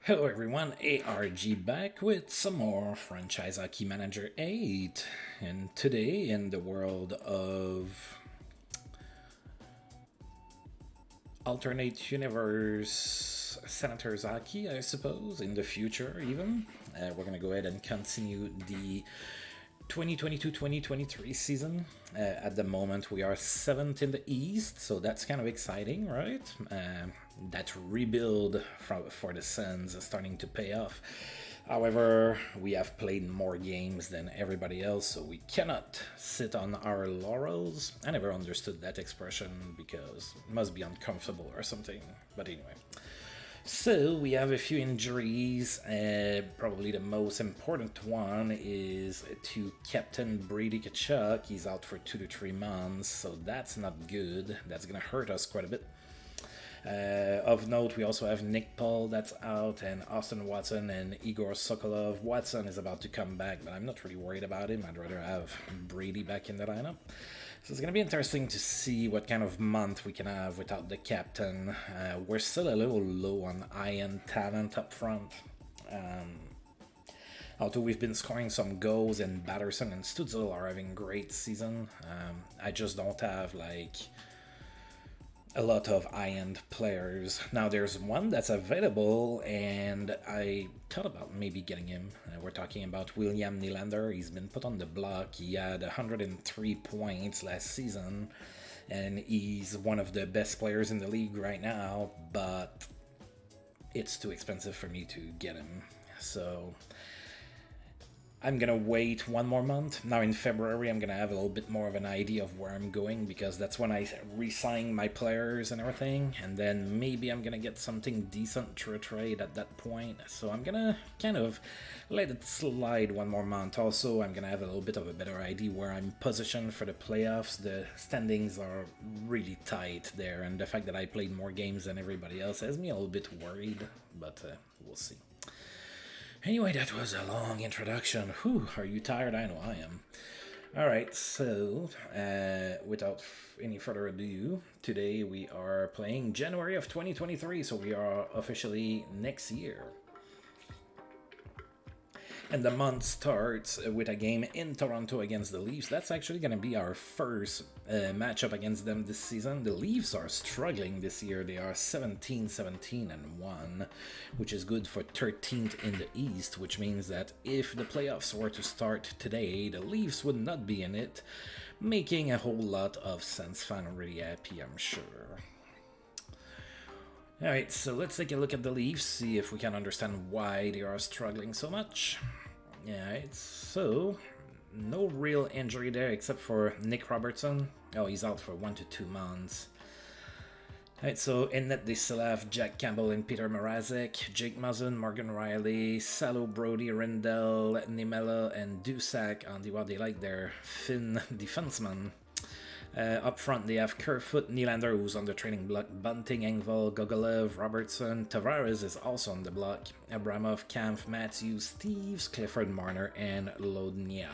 Hello everyone, ARG back with some more Franchise Hockey Manager 8. And today, in the world of alternate universe Senators Hockey, I suppose, in the future even, we're going to go ahead and continue the 2022-2023 season. At the moment, we are 7th in the East, so that's kind of exciting, right? That rebuild for the Sens is starting to pay off. However, we have played more games than everybody else, so we cannot sit on our laurels. I never understood that expression because it must be uncomfortable or something. But anyway. So we have a few injuries. Probably the most important one is to Captain Brady Tkachuk. He's out for 2 to 3 months, so that's not good. That's gonna hurt us quite a bit. Of note, we also have Nick Paul that's out, and Austin Watson and Igor Sokolov. Watson is about to come back, but I'm not really worried about him. I'd rather have Brady back in the lineup. So it's going to be interesting to see what kind of month we can have without the captain. We're still a little low on high-end talent up front. Although we've been scoring some goals, and Batterson and Stützle are having great season. I just don't have a lot of high-end players. Now there's one that's available, and I thought about maybe getting him. We're talking about William Nylander. He's been put on the block. He had 103 points last season, and he's one of the best players in the league right now, but it's too expensive for me to get him. So I'm gonna wait one more month. Now in February, I'm gonna have a little bit more of an idea of where I'm going, because that's when I re-sign my players and everything, and then maybe I'm gonna get something decent through a trade at that point. So I'm gonna kind of let it slide one more month. Also, I'm gonna have a little bit of a better idea where I'm positioned for the playoffs. The standings are really tight there, and the fact that I played more games than everybody else has me a little bit worried, but we'll see. Anyway, that was a long introduction. Whew, are you tired? I know I am. Alright, so without any further ado, today we are playing January of 2023, so we are officially next year. And the month starts with a game in Toronto against the Leafs. That's actually going to be our first matchup against them this season. The Leafs are struggling this year. They are 17-17-1, which is good for 13th in the East, which means that if the playoffs were to start today, the Leafs would not be in it, making a whole lot of Sens fans really happy, I'm sure. Alright, so let's take a look at the Leafs, see if we can understand why they are struggling so much. Alright, so no real injury there except for Nick Robertson. Oh, he's out for 1 to 2 months. Alright, so in net they still have Jack Campbell and Peter Mrazek, Jake Muzzin, Morgan Riley, Salo, Brody, Rendell, Nimela, and Dusak on the what they like their Finn defenseman. Up front, they have Kerfoot, Nylander, who's on the training block, Bunting, Engvall, Gogolev, Robertson, Tavares is also on the block, Abramov, Kampf, Matthews, Steves, Clifford, Marner, and Lodnia.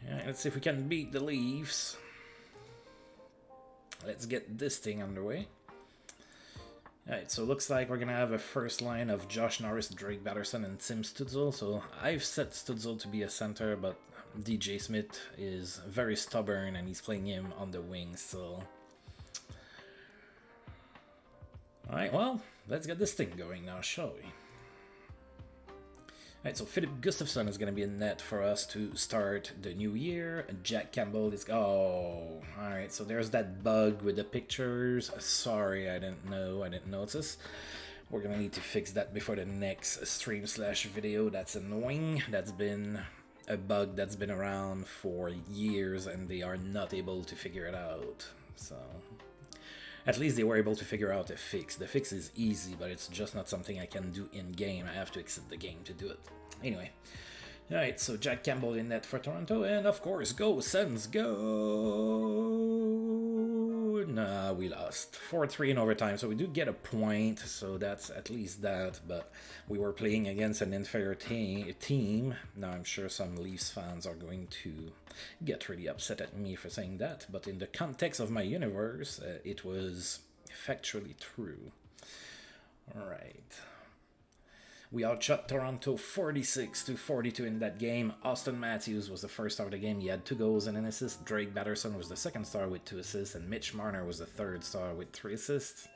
Alright, let's see if we can beat the Leafs. Let's get this thing underway. Alright, so it looks like we're going to have a first line of Josh Norris, Drake Batterson, and Tim Stützle. So I've set Stützle to be a center, but DJ Smith is very stubborn and he's playing him on the wing still. Alright, well, let's get this thing going now, shall we? Alright, so Philip Gustafsson is going to be in net for us to start the new year. Jack Campbell is... Oh, alright, so there's that bug with the pictures. Sorry, I didn't know, I didn't notice. We're going to need to fix that before the next stream/video. That's annoying. That's been a bug that's been around for years and they are not able to figure it out. So... at least they were able to figure out a fix. The fix is easy, but it's just not something I can do in-game. I have to exit the game to do it. Anyway. Alright, so Jack Campbell in net for Toronto, and of course, go Sens, go! Nah, we lost. 4-3 in overtime, so we do get a point, so that's at least that, but we were playing against an inferior team. Now, I'm sure some Leafs fans are going to get really upset at me for saying that, but in the context of my universe, it was Factually true. All right. We outshot Toronto 46-42 in that game. Austin Matthews was the first star of the game. He had 2 goals and an assist. Drake Batterson was the second star with 2 assists. And Mitch Marner was the third star with 3 assists.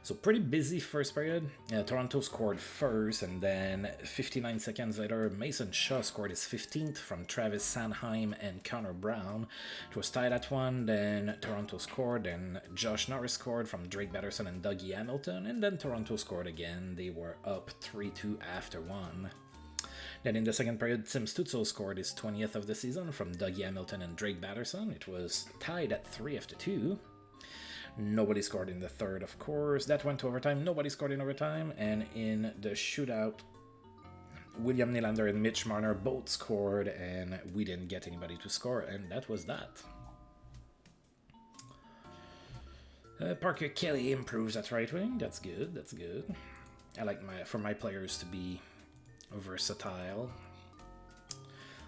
So pretty busy first period. Toronto scored first, and then 59 seconds later, Mason Shaw scored his 15th from Travis Sanheim and Connor Brown. It was tied at 1, then Toronto scored, then Josh Norris scored from Drake Batterson and Dougie Hamilton, and then Toronto scored again. They were up 3-2 after 1. Then in the second period, Tim Stützle scored his 20th of the season from Dougie Hamilton and Drake Batterson. It was tied at 3 after 2. Nobody scored in the third, of course. That went to overtime. Nobody scored in overtime. And in the shootout, William Nylander and Mitch Marner both scored, and we didn't get anybody to score, and that was that. Parker Kelly improves at right wing. That's good. That's good. I like for my players to be versatile.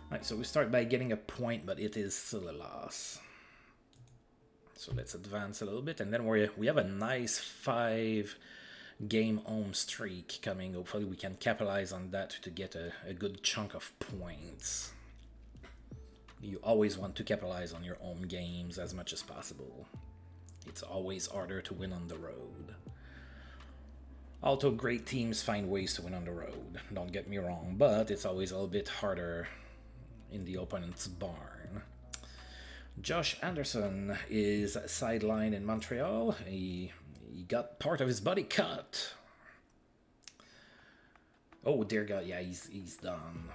Alright, so we start by getting a point, but it is still a loss. So let's advance a little bit, and then we have a nice 5-game home streak coming. Hopefully we can capitalize on that to get a good chunk of points. You always want to capitalize on your home games as much as possible. It's always harder to win on the road. Although great teams find ways to win on the road, don't get me wrong, but it's always a little bit harder in the opponent's barn. Josh Anderson is sidelined in Montreal. He got part of his body cut. Oh dear God, yeah, he's done.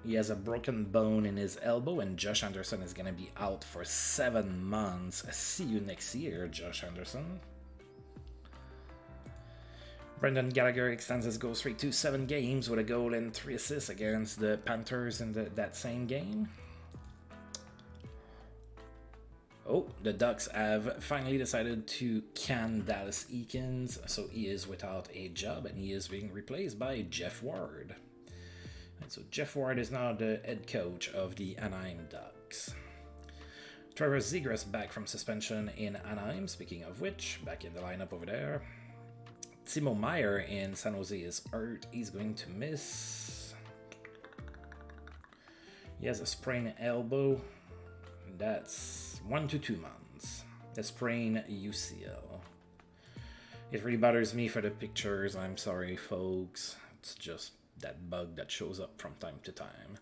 He has a broken bone in his elbow, and Josh Anderson is going to be out for 7 months. See you next year, Josh Anderson. Brendan Gallagher extends his goal streak to 7 games with a goal and 3 assists against the Panthers in that same game. Oh, the Ducks have finally decided to can Dallas Eakins, so he is without a job, and he is being replaced by Jeff Ward. And so Jeff Ward is now the head coach of the Anaheim Ducks. Trevor Zegras back from suspension in Anaheim, speaking of which, back in the lineup over there. Timo Meier in San Jose is hurt. He's going to miss. He has a sprained elbow. That's 1 to 2 months. A sprained UCL. It really bothers me for the pictures. I'm sorry, folks. It's just that bug that shows up from time to time.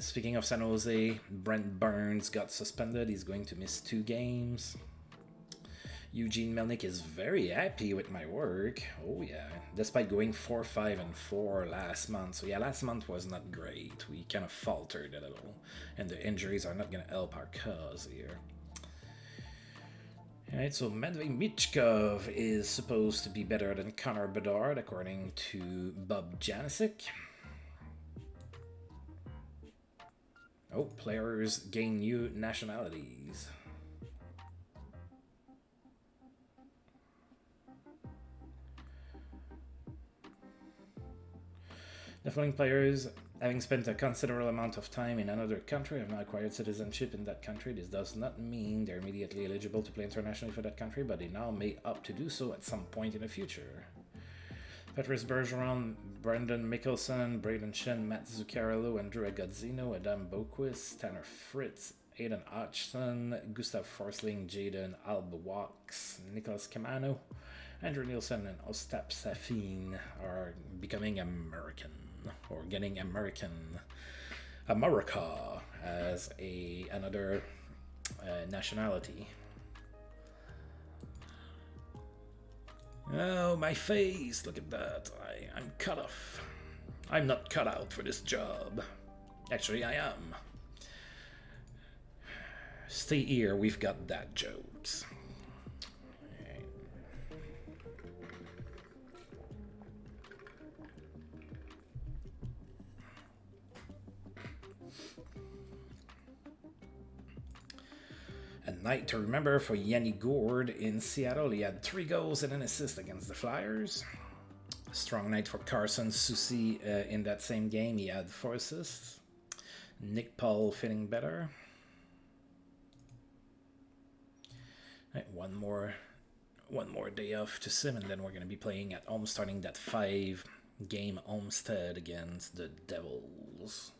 Speaking of San Jose, Brent Burns got suspended. He's going to miss 2 games. Eugene Melnyk is very happy with my work. Oh yeah, despite going 4-5-4 last month. So yeah, last month was not great. We kind of faltered a little, and the injuries are not going to help our cause here. Alright, so Matvei Michkov is supposed to be better than Connor Bedard, according to Bob Janisic. Oh, players gain new nationalities. The following players, having spent a considerable amount of time in another country, have now acquired citizenship in that country. This does not mean they're immediately eligible to play internationally for that country, but they now may opt to do so at some point in the future. Patrice Bergeron, Brendan Mickelson, Braden Shen, Matt Zuccarello, Andrew Agozzino, Adam Boquist, Tanner Fritz, Aidan Hodgson, Gustav Forsling, Jaden Albawax, Nicholas Camano, Andrew Nielsen, and Ostap Safin are becoming American, or getting America as another nationality. Oh, my face, look at that. I'm cut off. I'm not cut out for this job. Actually, I am. Stay here, we've got dad jokes. A night to remember for Yanni Gourde in Seattle. He had 3 goals and an assist against the Flyers. A strong night for Carson Soucy in that same game. He had 4 assists. Nick Paul feeling better. Right, one more day off to sim, and then we're going to be playing at home, starting that 5-game homestead against the Devils.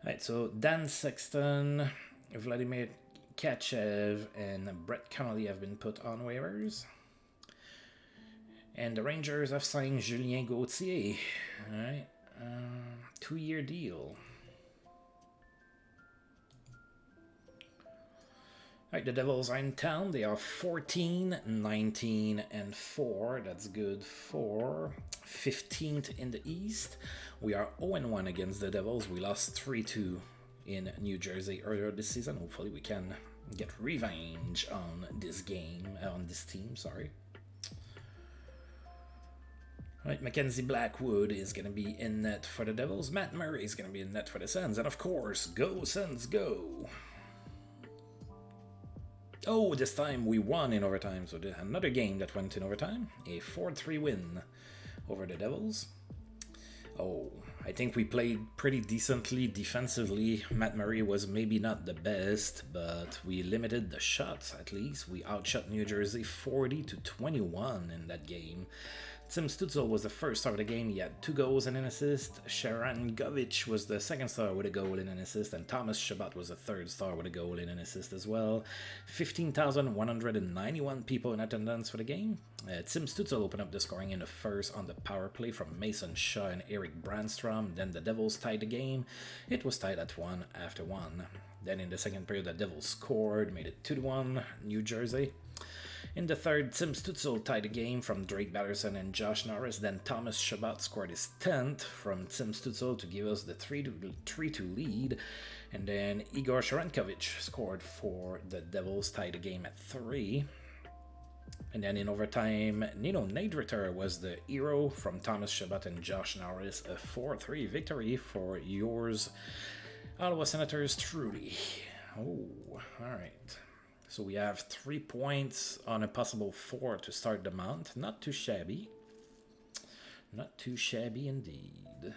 Right, so Dan Sexton, Vladimir Kachev, and Brett Connolly have been put on waivers. And the Rangers have signed Julien Gauthier. Alright, 2-year deal. Alright, the Devils are in town. They are 14, 19, and 4. That's good for 15th in the East. We are 0-1 against the Devils. We lost 3-2 in New Jersey earlier this season. Hopefully we can get revenge on this team, sorry. Right, Mackenzie Blackwood is going to be in net for the Devils. Matt Murray is going to be in net for the Sens. And of course, go Sens, go! Oh, this time we won in overtime. So another game that went in overtime. A 4-3 win over the Devils. Oh, I think we played pretty decently defensively. Matt Murray was maybe not the best, but we limited the shots at least. We outshot New Jersey 40-21 in that game. Tim Stützle was the first star of the game. He had 2 goals and an assist. Sharan Govic was the second star with a goal and an assist. And Thomas Chabot was the third star with a goal and an assist as well. 15,191 people in attendance for the game. Tim Stützle opened up the scoring in the first on the power play from Mason Shaw and Eric Brandstrom. Then the Devils tied the game. It was tied at 1 after 1. Then in the second period, the Devils scored, made it 2-1, New Jersey. In the third, Tim Stützle tied the game from Drake Batterson and Josh Norris. Then Thomas Chabot scored his 10th from Tim Stützle to give us the 3-2 lead. And then Igor Sharankovic scored for the Devils, tied the game at 3. And then in overtime, Nino Niedritter was the hero from Thomas Chabot and Josh Norris. A 4-3 victory for yours, Ottawa Senators, truly. Oh, alright. So we have 3 points on a possible 4 to start the month. Not too shabby. Not too shabby indeed.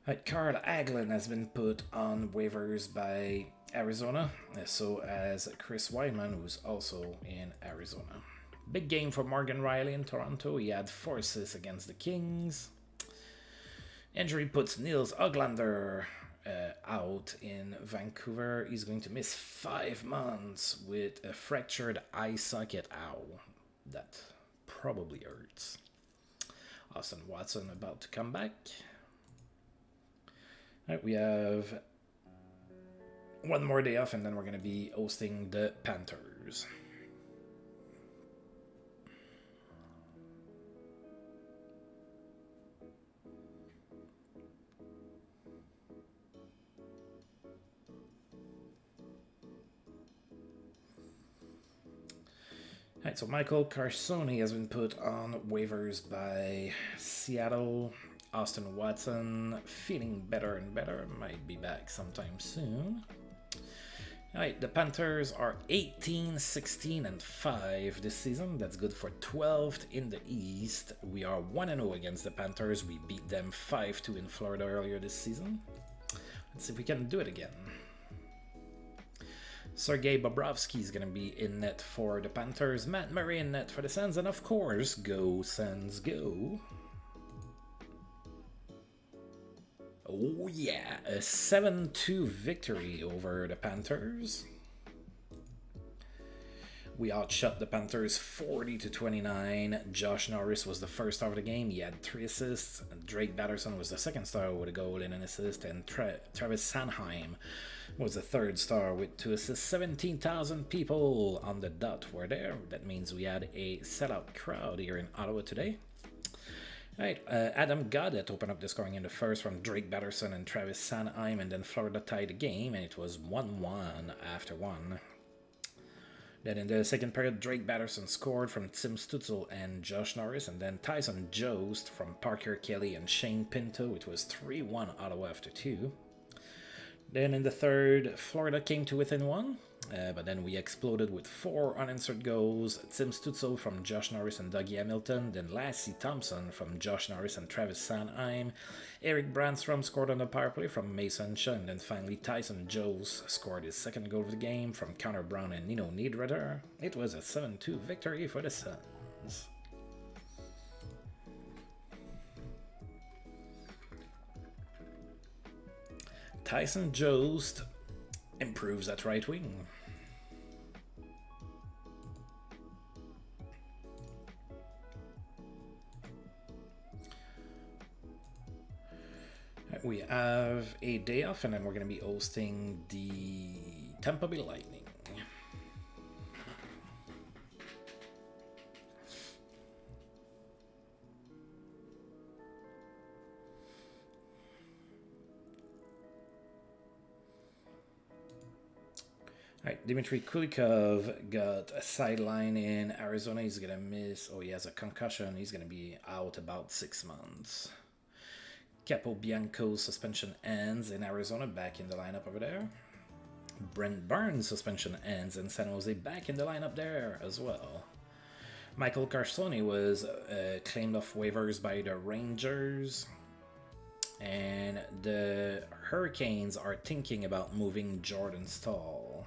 Right, Carl Hagelin has been put on waivers by Arizona, so as Chris Weidman, who's also in Arizona. Big game for Morgan Riley in Toronto. He had 4 assists against the Kings. Injury puts Nils Höglander out in Vancouver. He's going to miss 5 months with a fractured eye socket. Ow. That probably hurts. Austin Watson about to come back. All right, we have 1 more day off, and then we're going to be hosting the Panthers. Alright, so Michael Carsoni has been put on waivers by Seattle. Austin Watson, feeling better and better, might be back sometime soon. Alright, the Panthers are 18, 16, and 5 this season. That's good for 12th in the East. We are 1-0 against the Panthers. We beat them 5-2 in Florida earlier this season. Let's see if we can do it again. Sergei Bobrovsky is going to be in net for the Panthers. Matt Murray in net for the Sens. And of course, go Sens, go. Oh yeah, a 7-2 victory over the Panthers. We outshot the Panthers 40-29. Josh Norris was the first star of the game. He had 3 assists. Drake Batterson was the second star with a goal and an assist. And Travis Sanheim was the third star with 2 assists. 17,000 people on the dot were there. That means we had a sellout crowd here in Ottawa today. Right, Adam Gaudette opened up the scoring in the first from Drake Batterson and Travis Sanheim, and then Florida tied the game, and it was 1-1 after 1. Then in the second period, Drake Batterson scored from Tim Stützle and Josh Norris, and then Tyson Jost from Parker Kelly and Shane Pinto. It was 3-1 Ottawa after 2. Then in the third, Florida came to within 1. But then we exploded with 4 unanswered goals. Tim Stützle from Josh Norris and Dougie Hamilton. Then Lassie Thompson from Josh Norris and Travis Sanheim. Eric Brandstrom scored on the power play from Mason Shaw. And then finally Tyson Jost scored his second goal of the game from Connor Brown and Nino Niederreiter. It was a 7-2 victory for the Suns. Tyson Jost improves at right wing. We have a day off, and then we're going to be hosting the Tampa Bay Lightning. Alright, Dmitry Kulikov got a sideline in Arizona. He's going to miss. Oh, he has a concussion. He's going to be out about 6 months. Capobianco's suspension ends in Arizona, back in the lineup over there. Brent Burns' suspension ends in San Jose, back in the lineup there as well. Michael Carcone was claimed off waivers by the Rangers. And the Hurricanes are thinking about moving Jordan Staal.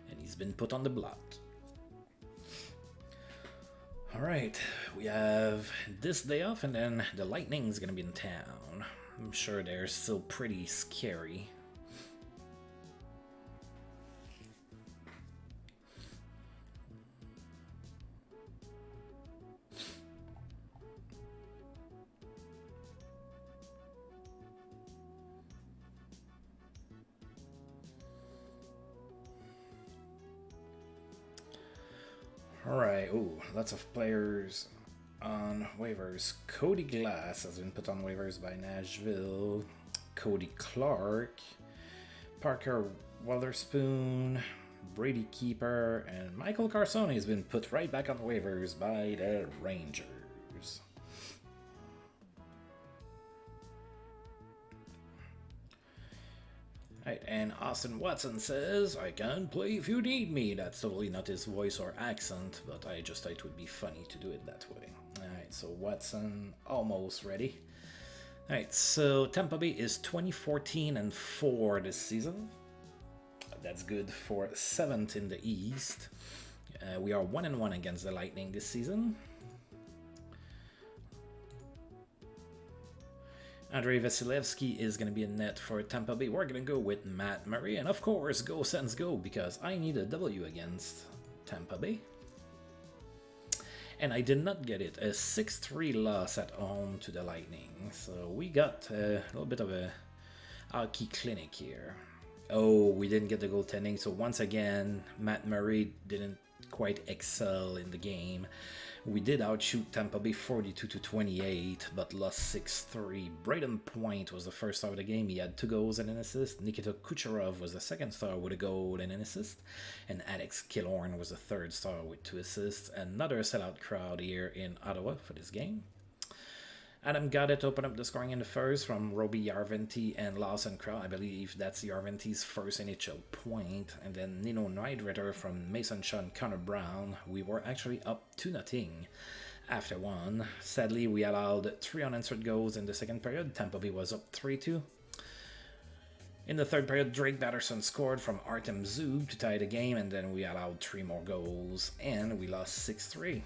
And he's been put on the block. Alright, we have this day off, and then the Lightning's gonna be in town. I'm sure they're still pretty scary. Alright, ooh, lots of players on waivers. Cody Glass has been put on waivers by Nashville. Cody Clark, Parker Witherspoon, Brady Keeper, and Michael Carcone has been put right back on waivers by the Rangers. Right, and Austin Watson says, I can play if you need me. That's totally not his voice or accent, but I just thought it would be funny to do it that way. Alright, so Watson almost ready. Alright, so Tampa Bay is 20-14-4 this season. That's good for 7th in the East. We are 1-1 against the Lightning this season. Andrei Vasilevsky is going to be in net for Tampa Bay. We're going to go with Matt Murray. And of course, go Sens go, because I need a W against Tampa Bay. And I did not get it. A 6-3 loss at home to the Lightning. So we got a little bit of a hockey clinic here. Oh, we didn't get the goaltending. So once again, Matt Murray didn't quite excel in the game. We did outshoot Tampa Bay 42-28, but lost 6-3. Braden Point was the first star of the game. He had 2 goals and an assist. Nikita Kucherov was the second star with a goal and an assist. And Alex Killorn was the third star with 2 assists. Another sellout crowd here in Ottawa for this game. Adam Gaudette opened up the scoring in the first from Roby Järventie and Lawson Crow. I believe that's Järventie's first NHL point. And then Nino Niederreiter from Mason Shaw and Connor Brown. We were actually up 2-0 after 1. Sadly, we allowed 3 unanswered goals in the second period. Tampa Bay was up 3-2. In the third period, Drake Batterson scored from Artem Zub to tie the game, and then we allowed 3 more goals, and we lost 6-3.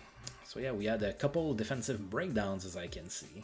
So yeah, we had a couple defensive breakdowns, as I can see.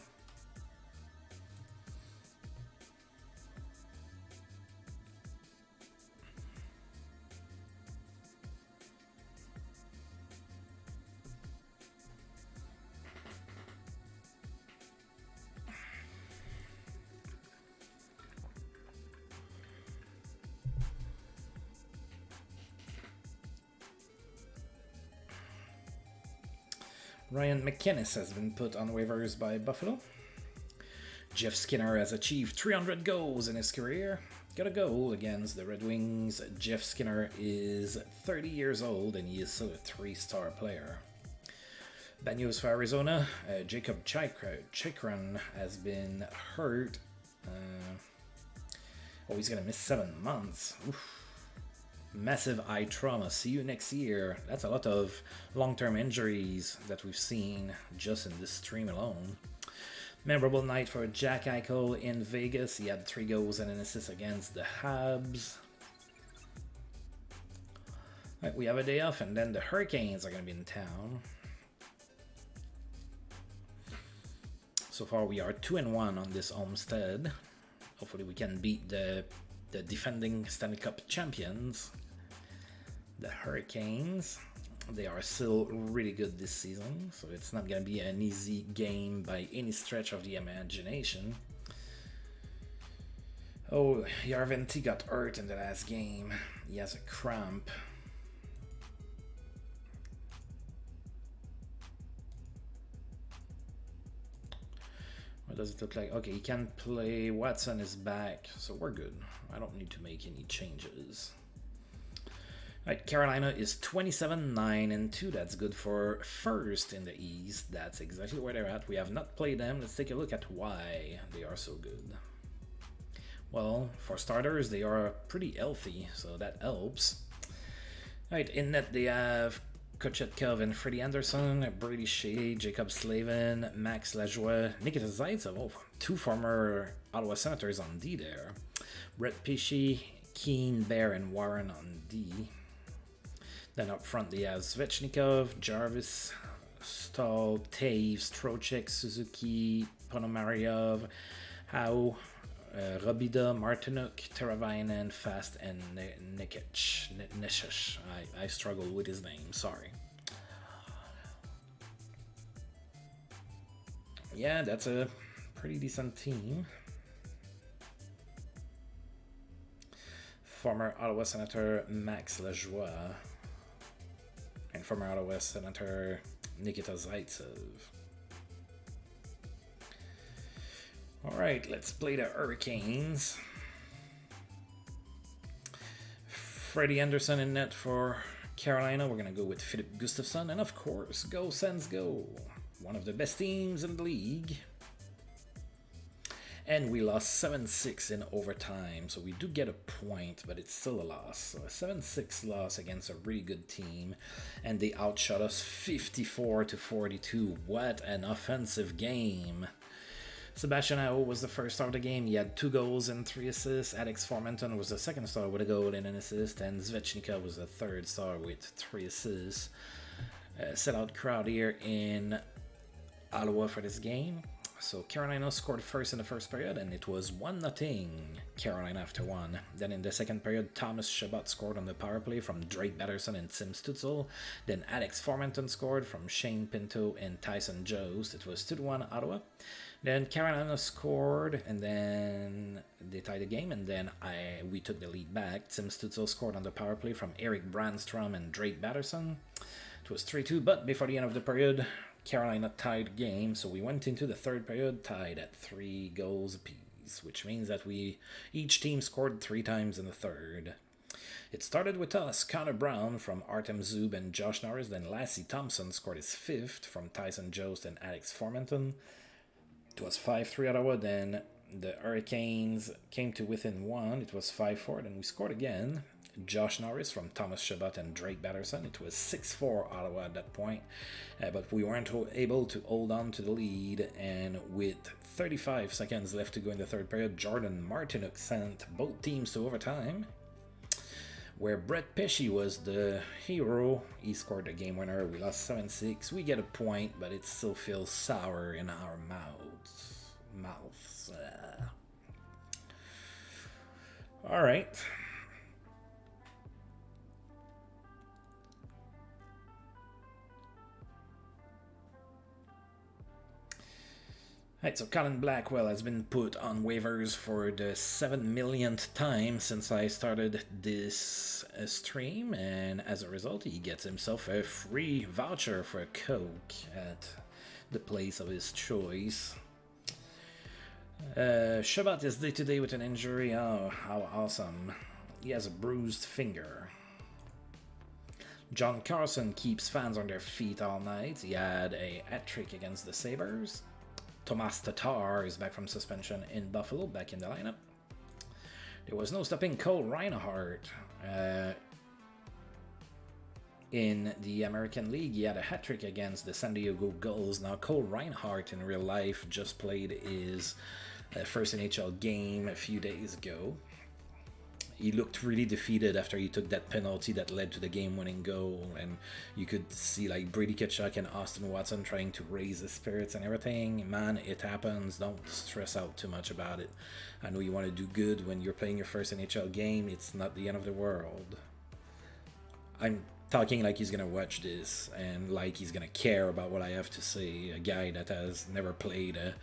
Ryan McInnes has been put on waivers by Buffalo. Jeff Skinner has achieved 300 goals in his career. Got a goal against the Red Wings. Jeff Skinner is 30 years old and he is still a 3-star player. Bad news for Arizona. Jacob Chikrin has been hurt. He's going to miss 7 months. Oof. Massive eye trauma. See you next year. That's a lot of long-term injuries that we've seen just in this stream alone. Memorable night for Jack Eichel in Vegas. He had 3 goals and an assist against the Habs. Right, we have a day off, and then the Hurricanes are going to be in town. So far, we are 2-1 on this homestead. Hopefully, we can beat the defending Stanley Cup champions, the Hurricanes. They are still really good this season, so it's not going to be an easy game by any stretch of the imagination. Oh, Järventie got hurt in the last game. He has a cramp. What does it look like? Okay, he can play. Watson is back, so we're good. I don't need to make any changes. Right, Carolina is 27-9-2. That's good for first in the East. That's exactly where they're at. We have not played them. Let's take a look at why they are so good. Well, for starters, they are pretty healthy, so that helps. Right, in net they have Kochetkov and Freddie Anderson, Brady Shea, Jacob Slavin, Max Lajoie, Nikita Zaitsev, 2 former Ottawa Senators on D there. Brett Pesce, Kane, Bear, and Warren on D. Then up front they have Svechnikov, Jarvis, Stahl, Taves, Trocheck, Suzuki, Ponomaryov, Howe, Robida, Martinuk, Teravainen, Fast, and Nikic. I struggle with his name, sorry. Yeah, that's a pretty decent team. Former Ottawa Senator Max Lajoie and former Ottawa Senator Nikita Zaitsev. Alright, let's play the Hurricanes. Freddie Anderson in net for Carolina. We're going to go with Philip Gustafsson. And of course, go Sens go. One of the best teams in the league. And we lost 7-6 in overtime. So we do get a point, but it's still a loss. So a 7-6 loss against a really good team. And they outshot us 54-42. What an offensive game. Sebastian Aho was the first star of the game. He had 2 goals and 3 assists. Alex Formenton was the second star with a goal and an assist. And Svechnikov was the third star with 3 assists. Sellout crowd here in Ottawa for this game. So Carolina scored first in the first period, and it was 1-0 Carolina after 1. Then in the second period, Thomas Chabot scored on the power play from Drake Batterson and Tim Stützle. Then Alex Formenton scored from Shane Pinto and Tyson Jost. It was 2-1 Ottawa. Then Carolina scored, and then they tied the game, and then we took the lead back. Tim Stützle scored on the power play from Eric Brandstrom and Drake Batterson. It was 3-2, but before the end of the period, Carolina tied the game, so we went into the third period tied at 3 goals apiece, which means that each team scored 3 times in the third. It started with us, Connor Brown from Artem Zub and Josh Norris, then Lassie Thompson scored his 5th from Tyson Jost and Alex Formenton. It was 5-3 Ottawa, then the Hurricanes came to within 1. It was 5-4, then we scored again. Josh Norris from Thomas Chabot and Drake Batterson. It was 6-4 Ottawa at that point, but we weren't able to hold on to the lead, and with 35 seconds left to go in the third period, Jordan Martinuk sent both teams to overtime, where Brett Pesce was the hero. He scored the game winner. We lost 7-6. We get a point, but it still feels sour in our mouths. All right. Right, so Colin Blackwell has been put on waivers for the 7 millionth time since I started this stream, and as a result, he gets himself a free voucher for a Coke at the place of his choice. Chabot is day-to-day with an injury. Oh, how awesome. He has a bruised finger. John Carlson keeps fans on their feet all night. He had a hat-trick against the Sabres. Tomas Tatar is back from suspension in Buffalo, back in the lineup. There was no stopping Cole Reinhardt. in the American League. He had a hat-trick against the San Diego Gulls. Now, Cole Reinhardt in real life just played his first NHL game a few days ago. He looked really defeated after he took that penalty that led to the game-winning goal, and you could see like Brady Tkachuk and Austin Watson trying to raise his spirits and everything. Man, it happens. Don't stress out too much about it. I know you want to do good when you're playing your first NHL game. It's not the end of the world. I'm talking like he's gonna watch this and like he's gonna care about what I have to say. A guy that has never played a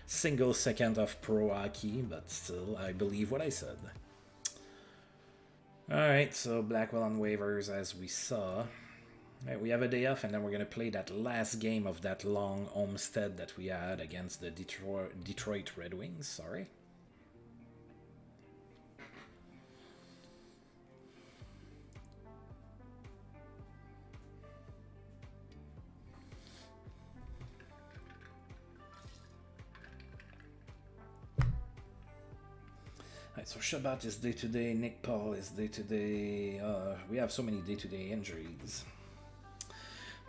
single second of pro hockey, but still, I believe what I said. Alright, so Blackwell on waivers, as we saw. Right, we have a day off, and then we're going to play that last game of that long homestead that we had against the Detroit Red Wings. Sorry. Right, so Shabbat is day-to-day, Nick Paul is day-to-day. We have so many day-to-day injuries.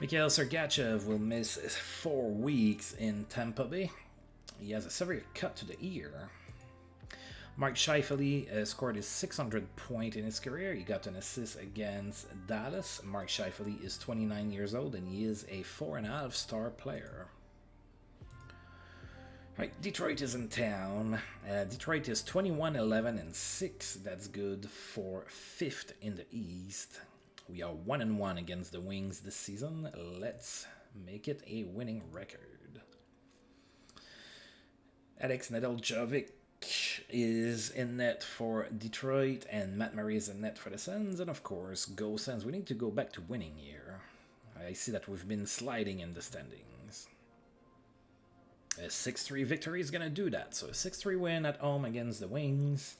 Mikhail Sergachev will miss 4 weeks in Tampa Bay. He has a severe cut to the ear. Mark Scheifele scored his 600th point in his career. He got an assist against Dallas. Mark Scheifele is 29 years old, and he is a 4.5-star player. Right, Detroit is in town. Detroit is 21-11-6. That's good for 5th in the East. We are 1-1 against the Wings this season. Let's make it a winning record. Alex Nedeljkovic is in net for Detroit, and Matt Murray is in net for the Sens. And of course, go Sens. We need to go back to winning here. I see that we've been sliding in the standings. A 6-3 victory is going to do that. So a 6-3 win at home against the Wings.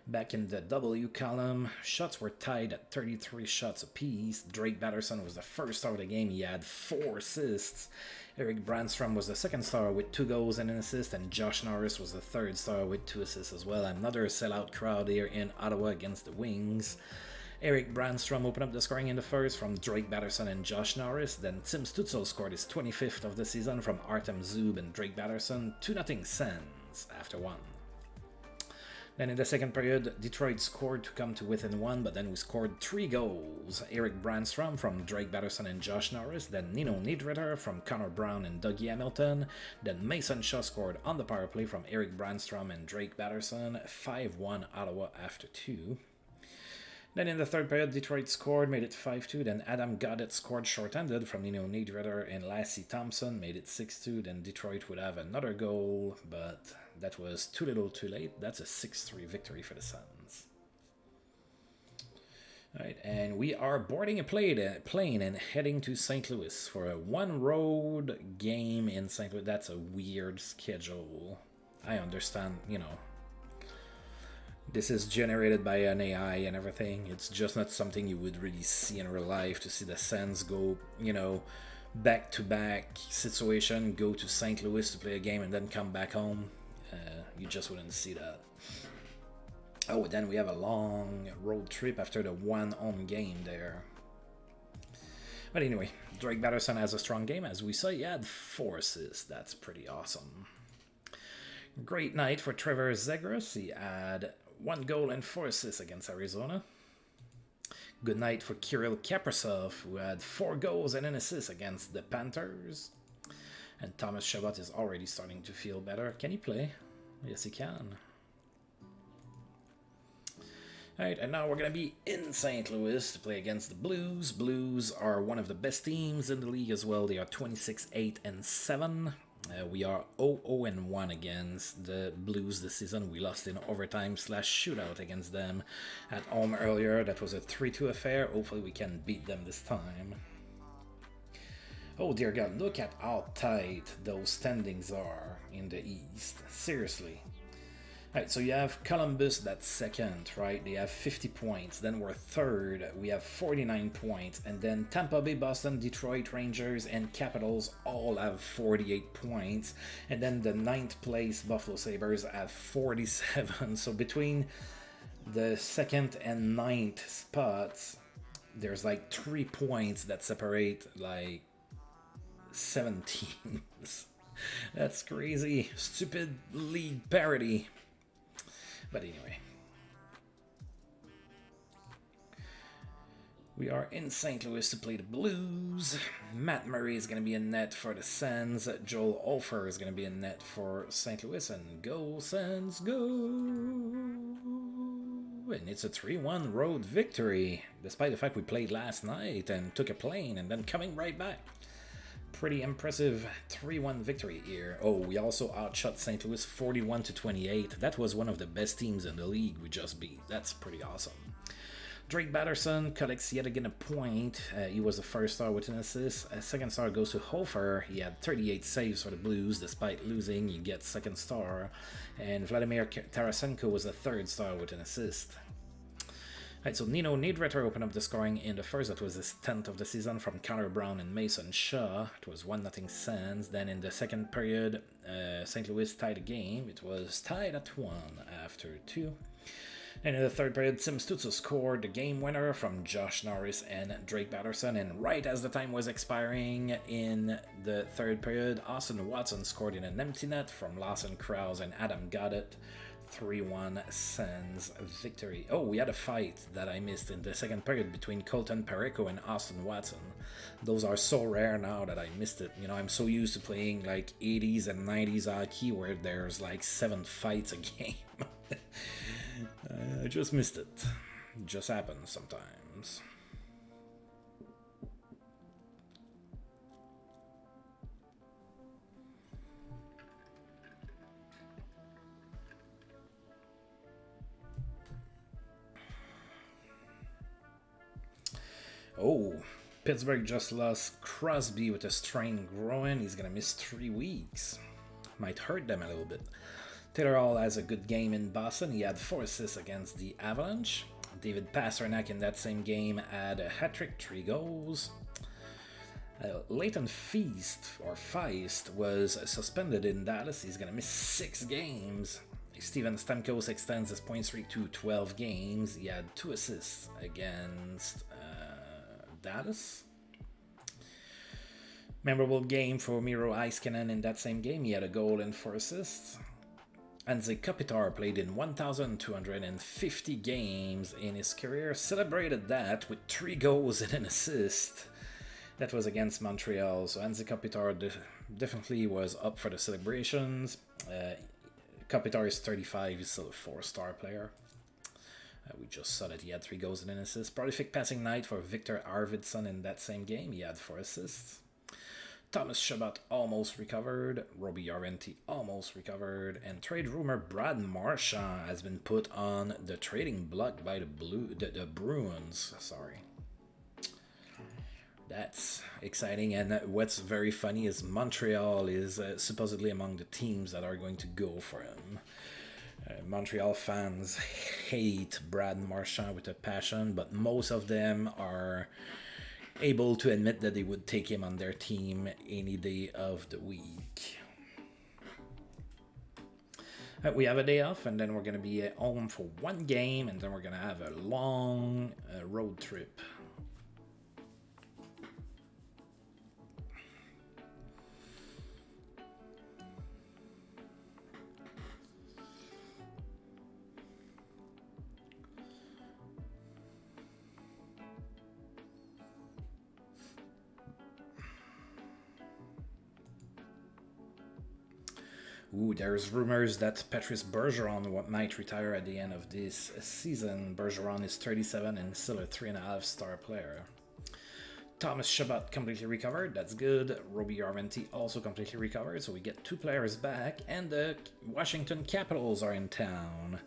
Back in the W column, shots were tied at 33 shots apiece. Drake Batterson was the first star of the game. He had 4 assists. Eric Brandstrom was the second star with 2 goals and an assist. And Josh Norris was the third star with 2 assists as well. Another sellout crowd here in Ottawa against the Wings. Eric Brandstrom opened up the scoring in the first from Drake Batterson and Josh Norris. Then Tim Stützle scored his 25th of the season from Artem Zub and Drake Batterson. 2-0 Sens after 1. Then in the second period, Detroit scored to come to within 1, but then we scored 3 goals. Eric Brandstrom from Drake Batterson and Josh Norris. Then Nino Niederreiter from Connor Brown and Dougie Hamilton. Then Mason Shaw scored on the power play from Eric Brandstrom and Drake Batterson. 5-1 Ottawa after 2. Then in the third period, Detroit scored, made it 5-2. Then Adam Gaudette scored short-handed from Nino Niederreiter and Lassie Thompson, made it 6-2. Then Detroit would have another goal, but that was too little too late. That's a 6-3 victory for the Suns. All right, and we are boarding a plane and heading to St. Louis for a 1 road game in St. Louis. That's a weird schedule. I understand, you know. This is generated by an AI and everything. It's just not something you would really see in real life, to see the Sens go, you know, back-to-back situation, go to St. Louis to play a game and then come back home. You just wouldn't see that. Oh, then we have a long road trip after the 1 home game there. But anyway, Drake Batterson has a strong game. As we saw, he had 4 assists. That's pretty awesome. Great night for Trevor Zegras. He had 1 goal and 4 assists against Arizona. Good night for Kirill Kaprizov, who had 4 goals and an assist against the Panthers. And Thomas Chabot is already starting to feel better. Can he play? Yes, he can. Alright, and now we're going to be in St. Louis to play against the Blues. Blues are one of the best teams in the league as well. They are 26-8-7. We are 0-1 against the Blues this season. We lost in overtime/shootout against them at home earlier. That was a 3-2 affair. Hopefully we can beat them this time. Oh dear God, look at how tight those standings are in the East. Seriously. Alright, so you have Columbus, that's second, right? They have 50 points. Then we're third. We have 49 points. And then Tampa Bay, Boston, Detroit, Rangers, and Capitals all have 48 points. And then the 9th place Buffalo Sabres have 47. So between the 2nd and 9th spots, there's like 3 points that separate like 7 teams. That's crazy. Stupid league parody. But anyway. We are in St. Louis to play the Blues. Matt Murray is going to be in net for the Sens. Joel Olfer is going to be in net for St. Louis. And go, Sens, go! And it's a 3-1 road victory, despite the fact we played last night and took a plane and then coming right back. Pretty impressive 3-1 victory here. Oh, we also outshot St. Louis 41-28. That was one of the best teams in the league we just beat. That's pretty awesome. Drake Batterson collects yet again a point. He was the first star with an assist. Second star goes to Hofer. He had 38 saves for the Blues. Despite losing, he gets second star. And Vladimir Tarasenko was the third star with an assist. Alright, so Nino Niederreiter opened up the scoring in the first. That was his 10th of the season from Connor Brown and Mason Shaw. It was 1-0 Sens. Then in the second period, St. Louis tied the game. It was tied at 1 after 2. And in the third period, Tim Stützle scored the game winner from Josh Norris and Drake Batterson. And right as the time was expiring in the third period, Austin Watson scored in an empty net from Lawson Krause and Adam Goddard. 3-1 Sens victory. Oh, we had a fight that I missed in the second period between Colton Parayko and Austin Watson. Those are so rare now that I missed it. You know, I'm so used to playing like 80s and 90s hockey where there's like 7 fights a game. I just missed it. It just happens sometimes. Oh, Pittsburgh just lost Crosby with a strained groin. He's going to miss 3 weeks. Might hurt them a little bit. Taylor Hall has a good game in Boston. He had 4 assists against the Avalanche. David Pastrnak in that same game had a hat-trick, 3 goals. Leighton Feist was suspended in Dallas. He's going to miss 6 games. Steven Stamkos extends his point streak to 12 games. He had 2 assists against Dallas. Memorable game for Miro Heiskanen in that same game. He had a goal and 4 assists. Anze Kopitar played in 1,250 games in his career. Celebrated that with 3 goals and an assist. That was against Montreal. So Anze Kopitar definitely was up for the celebrations. Kopitar is 35. He's still a 4-star player. We just saw that he had 3 goals and an assist. Prolific passing night for Victor Arvidsson in that same game. He had 4 assists. Thomas Chabot almost recovered. Robbie Yarventi almost recovered. And trade rumor Brad Marchand has been put on the trading block by the Bruins. Sorry. That's exciting. And what's very funny is Montreal is supposedly among the teams that are going to go for him. Montreal fans hate Brad Marchand with a passion, but most of them are able to admit that they would take him on their team any day of the week. We have a day off, and then we're going to be at home for 1 game, and then we're going to have a long road trip. Ooh, there's rumors that Patrice Bergeron might retire at the end of this season. Bergeron is 37 and still a 3.5-star player. Thomas Chabot completely recovered, that's good. Robbie Yarventi also completely recovered, so we get 2 players back, and the Washington Capitals are in town.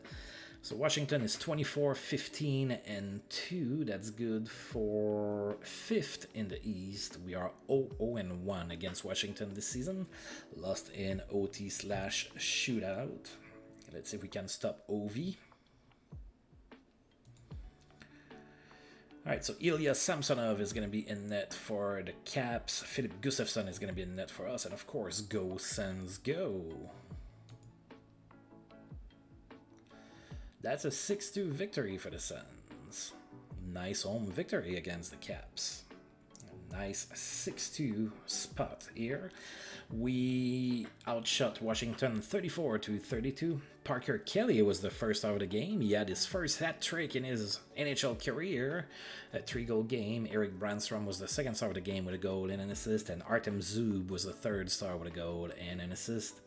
So Washington is 24-15-2. That's good for 5th in the East. We are 0-1 against Washington this season. Lost in OT/shootout. Let's see if we can stop Ovi. Alright, so Ilya Samsonov is going to be in net for the Caps. Philip Gustafsson is going to be in net for us. And of course, go Sens go! That's a 6-2 victory for the Sens. Nice home victory against the Caps. A nice 6-2 spot here. We outshot Washington 34-32. Parker Kelly was the first out of the game. He had his first hat trick in his NHL career, a 3-goal game. Erik Brandstrom was the second star of the game with a goal and an assist, and Artem Zub was the third star with a goal and an assist.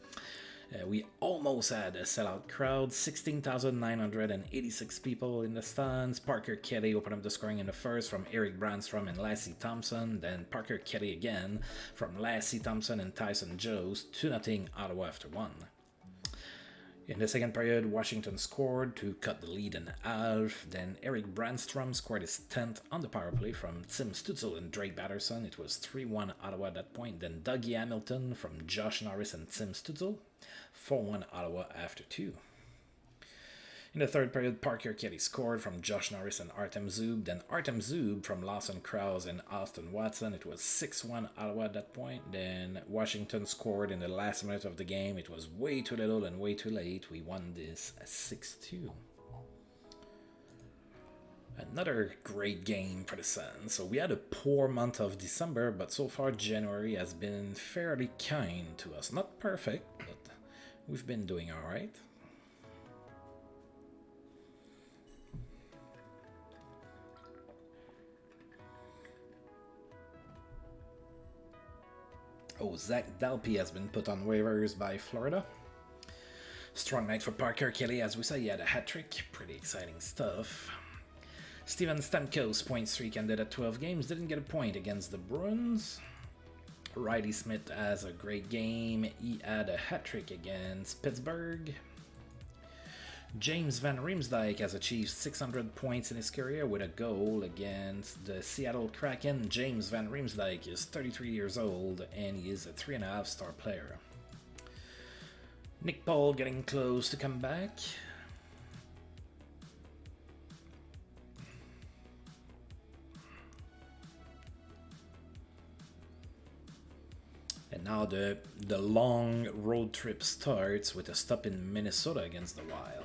We almost had a sellout crowd, 16,986 people in the stands. Parker Kelly opened up the scoring in the first from Erik Brandstrom and Lassie Thompson. Then Parker Kelly again from Lassie Thompson and Tyson Jost, 2-0 Ottawa after 1. In the second period, Washington scored to cut the lead in half. Then Erik Brandstrom scored his 10th on the power play from Tim Stützle and Drake Batterson. It was 3-1 Ottawa at that point. Then Dougie Hamilton from Josh Norris and Tim Stützle, 4-1 Ottawa after 2. In the third period, Parker Kelly scored from Josh Norris and Artem Zub. Then Artem Zub from Lawson Krause and Austin Watson. It was 6-1 Ottawa at that point. Then Washington scored in the last minute of the game. It was way too little and way too late. We won this 6-2. Another great game for the Sens. So we had a poor month of December, but so far January has been fairly kind to us. Not perfect, but we've been doing all right. Oh, Zach Dalpe has been put on waivers by Florida. Strong night for Parker Kelly. As we said, he had a hat-trick. Pretty exciting stuff. Steven Stamkos' point streak ended at 12 games. Didn't get a point against the Bruins. Riley Smith has a great game. He had a hat-trick against Pittsburgh. James Van Riemsdyk has achieved 600 points in his career with a goal against the Seattle Kraken. James Van Riemsdyk is 33 years old and he is a 3.5-star player. Nick Paul getting close to come back. And now the long road trip starts with a stop in Minnesota against the Wild.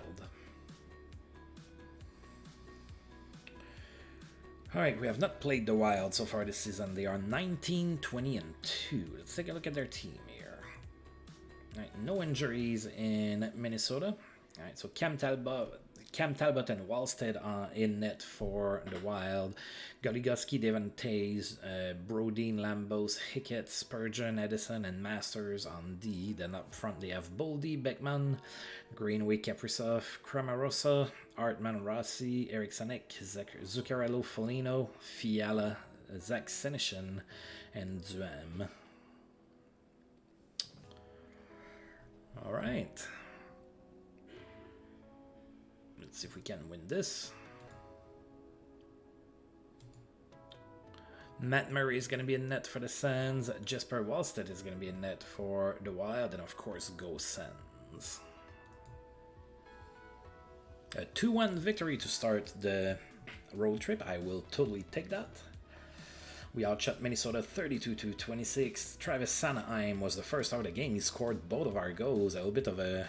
Alright, we have not played the Wild so far this season. They are 19-20-2. Let's take a look at their team here. Alright, no injuries in Minnesota. Alright, so Cam Talbot and Wallstead in net for the Wild. Goligoski, Devon Tays, Brodeen, Lambos, Hickett, Spurgeon, Edison, and Masters on D. Then up front they have Boldy, Beckman, Greenway, Kaprizov, Cramarosa, Artman, Rossi, Eric Sanek, Zuccarello, Foligno, Fiala, Zach Senyshyn, and Duham. All right. Let's see if we can win this. Matt Murray is going to be in net for the Sens. Jesper Wallstedt is going to be in net for the Wild. And of course, go Sens. A 2-1 victory to start the road trip. I will totally take that. We outshot Minnesota 32-26. Travis Sanheim was the first out of the game. He scored both of our goals. A little bit of a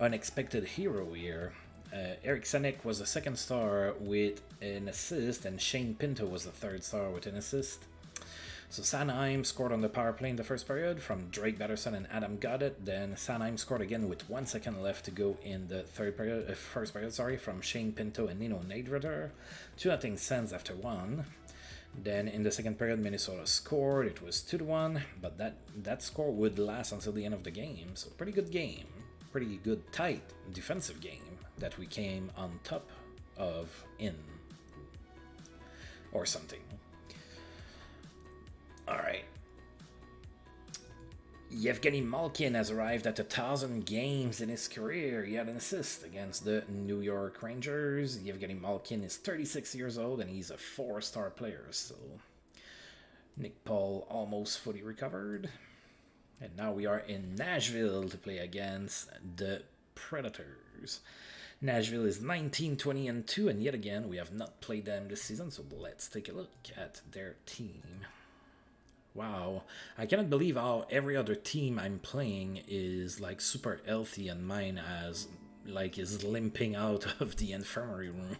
unexpected hero here. Eric Sanek was the second star with an assist, and Shane Pinto was the third star with an assist. So Sanheim scored on the power play in the first period from Drake Batterson and Adam Goddett. Then Sanheim scored again with 1 second left to go in the first period, from Shane Pinto and Nino Niederreiter. 2-0 Sens after 1. Then in the second period, Minnesota scored. It was 2-1, but that score would last until the end of the game. So pretty good game. Pretty good, tight defensive game that we came on top of in or something. All right. Yevgeny Malkin has arrived at 1,000 games in his career. He had an assist against the New York Rangers. Yevgeny Malkin is 36 years old and he's a 4-star player. So Nick Paul almost fully recovered. And now we are in Nashville to play against the Predators. Nashville is 19-20-2, and yet again, we have not played them this season, so let's take a look at their team. Wow, I cannot believe how every other team I'm playing is like super healthy and mine has like is limping out of the infirmary room.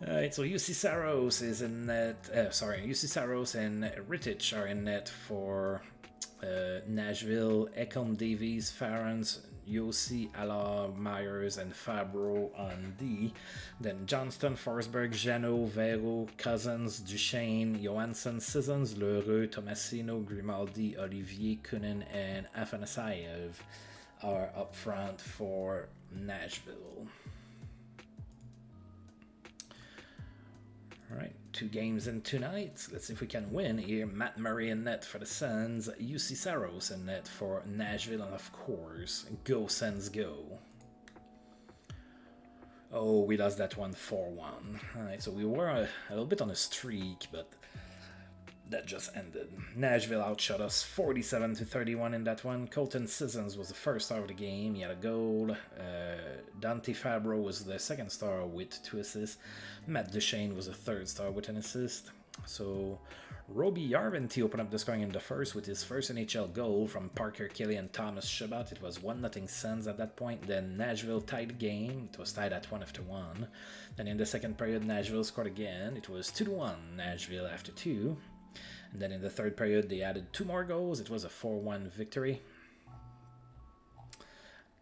Alright, so UC Saros is in net. UC Saros and Rittich are in net for Nashville. Ekholm, Davies, Farrens, Yossi, Allard, Myers, and Fabro on D. Then Johnston, Forsberg, Jeannot, Vero, Cousins, Duchesne, Johansson, Sissons, Lheureux, Tomasino, Grimaldi, Olivier, Kunin, and Afanasyev are up front for Nashville. All right, 2 games in 2 nights. Let's see if we can win here. Matt Murray in net for the Sens. UC Saros in net for Nashville. And of course, go Sens go. Oh, we lost that one 4-1. All right, so we were a little bit on a streak, but that just ended. Nashville outshot us 47-31 in that one. Colton Sissons was the first star of the game. He had a goal. Dante Fabro was the second star with 2 assists. Matt Duchesne was the third star with an assist. So Roby Yarventy opened up the scoring in the first with his first NHL goal from Parker Kelly and Thomas Chabot. It was 1-0 Sens at that point. Then Nashville tied the game. It was tied at 1-1. Then in the second period, Nashville scored again. It was 2-1 Nashville after 2. And then in the third period, they added 2 more goals. It was a 4-1 victory.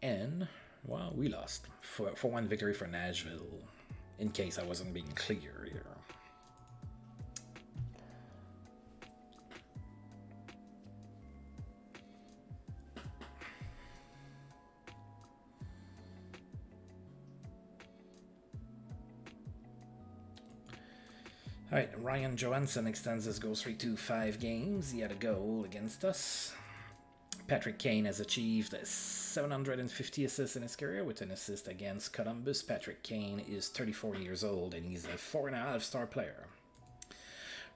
And, well, we lost. 4-1 victory for Nashville, in case I wasn't being clear here. Alright, Ryan Johansson extends his goal streak to 5 games. He had a goal against us. Patrick Kane has achieved 750 assists in his career with an assist against Columbus. Patrick Kane is 34 years old and he's a 4.5-star player.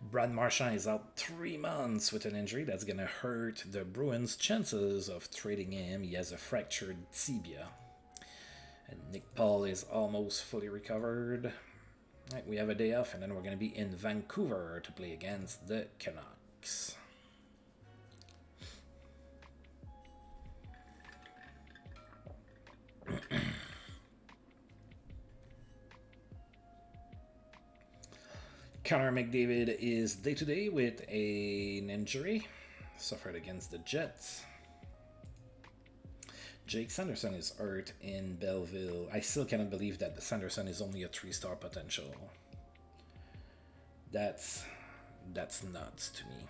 Brad Marchand is out 3 months with an injury that's going to hurt the Bruins' chances of trading him. He has a fractured tibia. And Nick Paul is almost fully recovered. Right, we have a day off, and then we're going to be in Vancouver to play against the Canucks. Connor McDavid is day-to-day with an injury suffered against the Jets. Jake Sanderson is hurt in Belleville. I still cannot believe that the Sanderson is only a 3-star potential. That's nuts to me.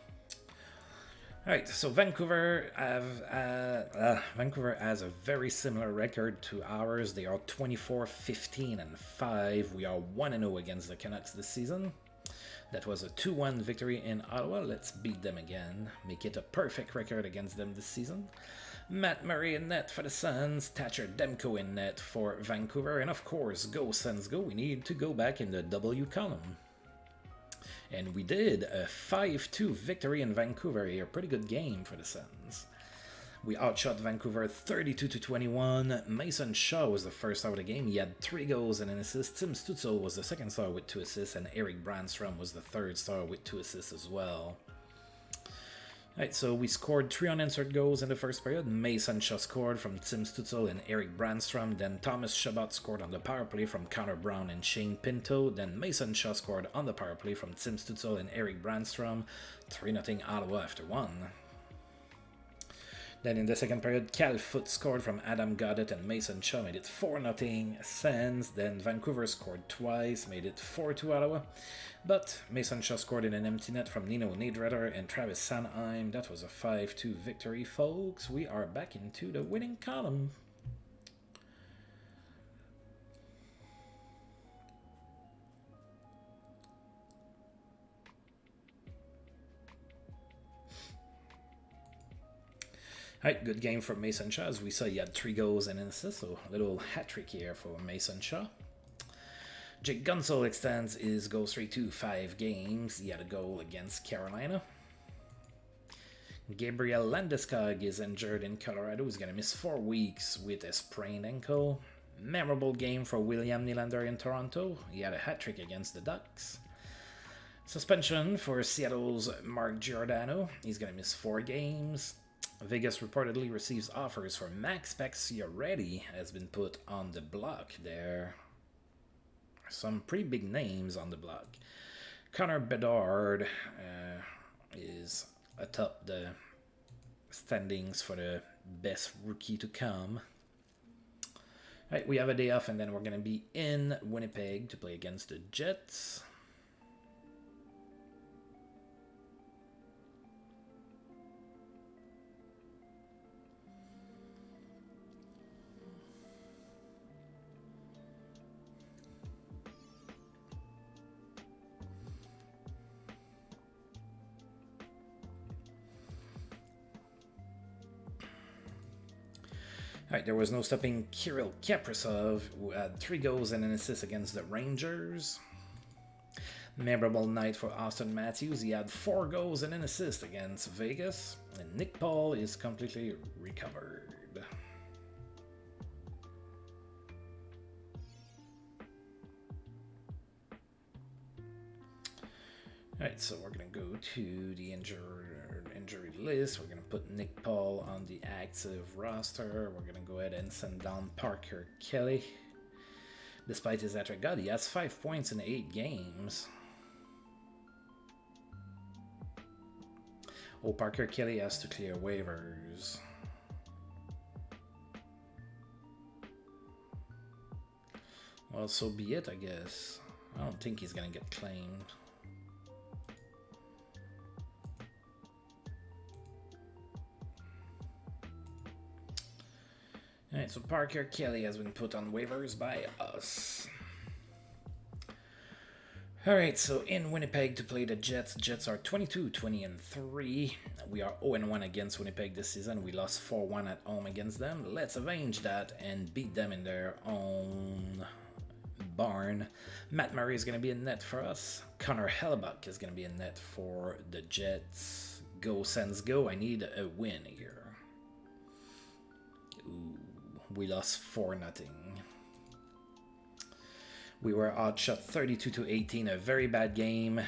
Alright, so Vancouver has a very similar record to ours. They are 24-15-5. We are 1-0 against the Canucks this season. That was a 2-1 victory in Ottawa. Let's beat them again. Make it a perfect record against them this season. Matt Murray in net for the Sens, Thatcher Demko in net for Vancouver, and of course, go Sens go, we need to go back in the W column. And we did a 5-2 victory in Vancouver here, pretty good game for the Sens. We outshot Vancouver 32-21. Mason Shaw was the first star of the game, he had 3 goals and an assist. Tim Stützle was the second star with 2 assists, and Eric Brandstrom was the third star with 2 assists as well. Right, so we scored 3 unanswered goals in the first period. Mason Shaw scored from Tim Stützle and Eric Brandstrom. Then Thomas Chabot scored on the power play from Connor Brown and Shane Pinto. Then Mason Shaw scored on the power play from Tim Stützle and Eric Brandstrom. 3-0 Ottawa after 1. Then in the second period, Cal Foote scored from Adam Goddett and Mason Shaw, made it 4-0 Sens. Then Vancouver scored twice, made it 4-2 Ottawa. But Mason Shaw scored in an empty net from Nino Niederreiter and Travis Sanheim. That was a 5-2 victory, folks. We are back into the winning column. Alright, good game from Mason Shaw. As we saw, he had 3 goals and an assist, so a little hat-trick here for Mason Shaw. Jake Gunsel extends his goal streak to 5 games. He had a goal against Carolina. Gabriel Landeskog is injured in Colorado. He's going to miss 4 weeks with a sprained ankle. Memorable game for William Nylander in Toronto. He had a hat-trick against the Ducks. Suspension for Seattle's Mark Giordano. He's going to miss 4 games. Vegas reportedly receives offers for Max Pacioretty has been put on the block. There are some pretty big names on the block. Connor Bedard is atop the standings for the best rookie to come. All right, we have a day off, and then we're going to be in Winnipeg to play against the Jets. All right, there was no stopping Kirill Kaprizov, who had 3 goals and an assist against the Rangers. Memorable night for Austin Matthews. He had 4 goals and an assist against Vegas. And Nick Paul is completely recovered. Alright, so we're going to go to the injury list. We're going to put Nick Paul on the active roster. We're going to go ahead and send down Parker Kelly. Despite his hat-trick, God, he has 5 points in 8 games. Oh, Parker Kelly has to clear waivers. Well, so be it, I guess. I don't think he's going to get claimed. Alright, so Parker Kelly has been put on waivers by us. Alright, so in Winnipeg to play the Jets. Jets are 22-20-3. We are 0-1 against Winnipeg this season. We lost 4-1 at home against them. Let's avenge that and beat them in their own barn. Matt Murray is going to be in net for us. Connor Hellebuck is going to be in net for the Jets. Go Sens go. I need a win here. Ooh. We lost 4-0. We were outshot 32-18. A very bad game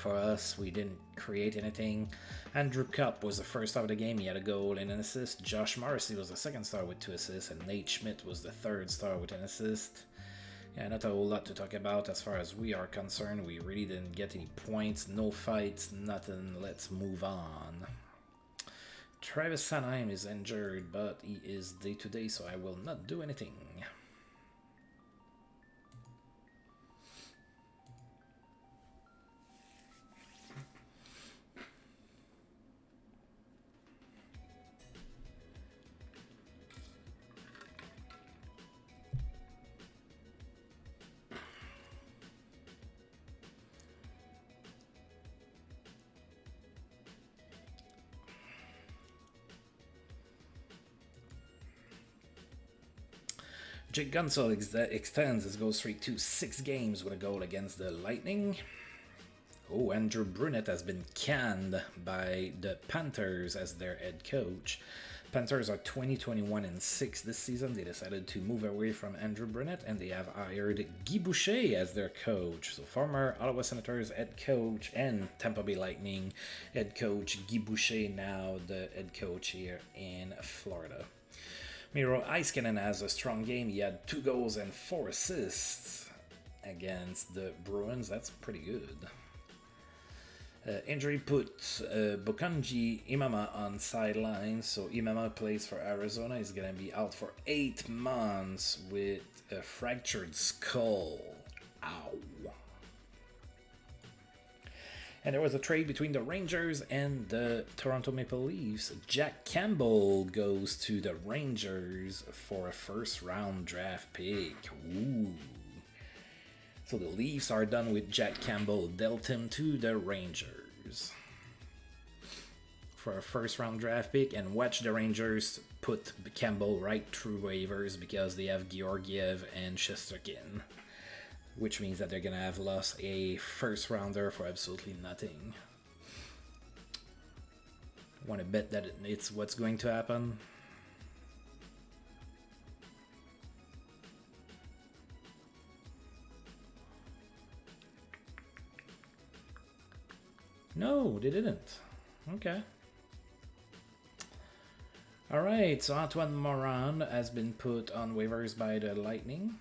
for us. We didn't create anything. Andrew Cupp was the first star of the game. He had a goal and an assist. Josh Morrissey was the second star with 2 assists. And Nate Schmidt was the third star with an assist. Yeah, not a whole lot to talk about as far as we are concerned. We really didn't get any points. No fights. Nothing. Let's move on. Travis Sanheim is injured, but he is day-to-day, so I will not do anything. Jake Gunsel extends his goal streak to 6 games with a goal against the Lightning. Oh, Andrew Brunette has been canned by the Panthers as their head coach. Panthers are 20-21-6 this season. They decided to move away from Andrew Brunette, and they have hired Guy Boucher as their coach. So former Ottawa Senators head coach and Tampa Bay Lightning head coach Guy Boucher, now the head coach here in Florida. Miro Heiskanen has a strong game. He had 2 goals and 4 assists against the Bruins. That's pretty good. Injury put Bokanji Imama on sidelines. So Imama plays for Arizona. He's going to be out for 8 months with a fractured skull. Ow. And there was a trade between the Rangers and the Toronto Maple Leafs. Jack Campbell goes to the Rangers for a first-round draft pick. Ooh. So the Leafs are done with Jack Campbell. Dealt him to the Rangers for a first-round draft pick. And watch the Rangers put Campbell right through waivers because they have Georgiev and Shesterkin. Which means that they're going to have lost a first rounder for absolutely nothing. Want to bet that it's what's going to happen? No, they didn't. Okay. Alright, so Antoine Moran has been put on waivers by the Lightning.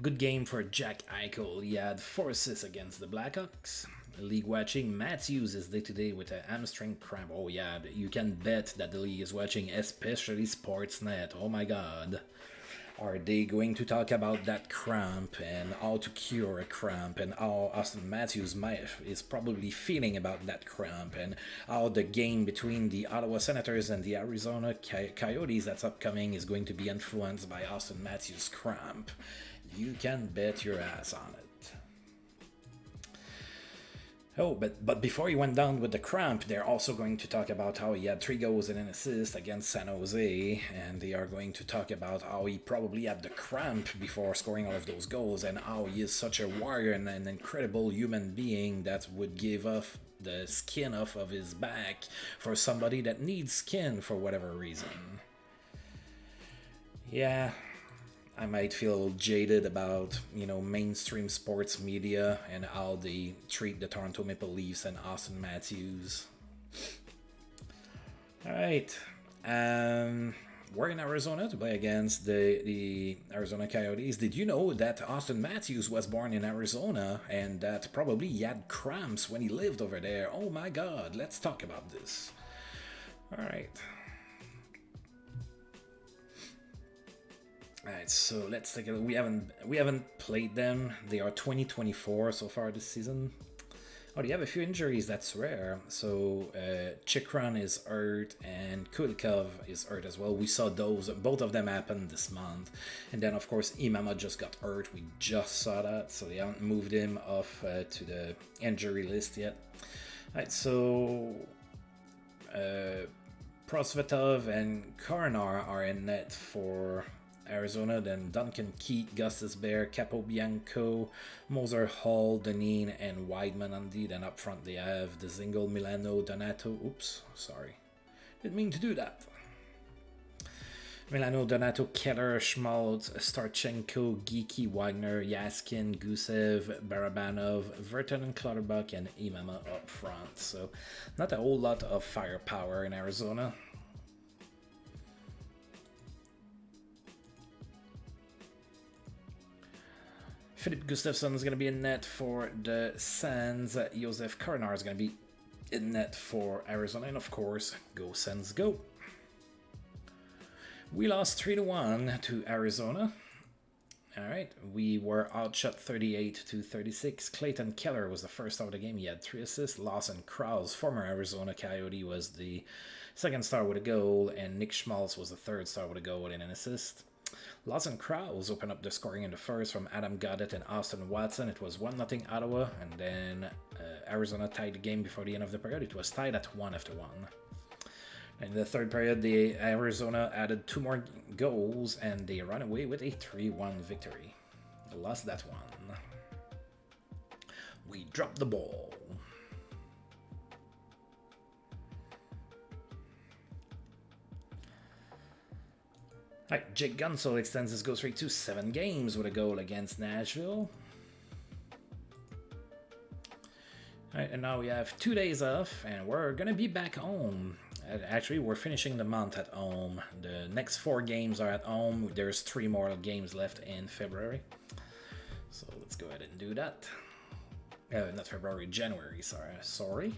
Good game for Jack Eichel. He had 4 assists against the Blackhawks. League watching, Matthews is day-to-day with a hamstring cramp. Oh yeah, you can bet that the league is watching, especially Sportsnet. Oh my god. Are they going to talk about that cramp and how to cure a cramp and how Austin Matthews is probably feeling about that cramp and how the game between the Ottawa Senators and the Arizona Coyotes that's upcoming is going to be influenced by Austin Matthews' cramp? You can bet your ass on it. Oh, but before he went down with the cramp, they're also going to talk about how he had 3 goals and an assist against San Jose, and they are going to talk about how he probably had the cramp before scoring all of those goals, and how he is such a warrior and an incredible human being that would give off the skin off of his back for somebody that needs skin for whatever reason. Yeah, I might feel jaded about, mainstream sports media and how they treat the Toronto Maple Leafs and Austin Matthews. Alright. We're in Arizona to play against the Arizona Coyotes. Did you know that Austin Matthews was born in Arizona and that probably he had cramps when he lived over there? Oh my god, let's talk about this. Alright. Alright, so let's take a look. We haven't played them. They are 20-24 so far this season. Oh, they have a few injuries, that's rare. So Chikrin is hurt and Kulikov is hurt as well. We saw both of them happen this month. And then of course Imama just got hurt. We just saw that, so they haven't moved him off to the injury list yet. Alright, so Prosvetov and Koronar are in net for Arizona, then Duncan Keith, Gustus Bear, Capobianco, Moser Hall, Deneen, and Weidman on D. Then up front they have Denisenko, Milano, Donato. Oops, sorry. Didn't mean to do that. Milano, Donato, Keller, Schmaltz, Starchenko, Geeky, Wagner, Yaskin, Gusev, Barabanov, Verton, Clutterbuck, and Imama up front. So not a whole lot of firepower in Arizona. Philip Gustafsson is going to be in net for the Sens. Josef Koronar is going to be in net for Arizona. And of course, go Sens, go. We lost 3-1 to Arizona. Alright, we were outshot 38-36. Clayton Keller was the first out of the game. He had 3 assists. Lawson Krause, former Arizona Coyote, was the second star with a goal. And Nick Schmaltz was the third star with a goal and an assist. Lawson Krause opened up the scoring in the first from Adam Gaudette and Austin Watson. It was 1-0 Ottawa, and then Arizona tied the game before the end of the period. It was tied at 1 after 1. In the third period, the Arizona added 2 more goals, and they ran away with a 3-1 victory. They lost that one. We dropped the ball. Alright, Jake Gunsel extends his goal streak to 7 games with a goal against Nashville. Alright, and now we have 2 days off, and we're gonna be back home. Actually, we're finishing the month at home. The next 4 games are at home. There's 3 more games left in February. So let's go ahead and do that. Not February, January, sorry.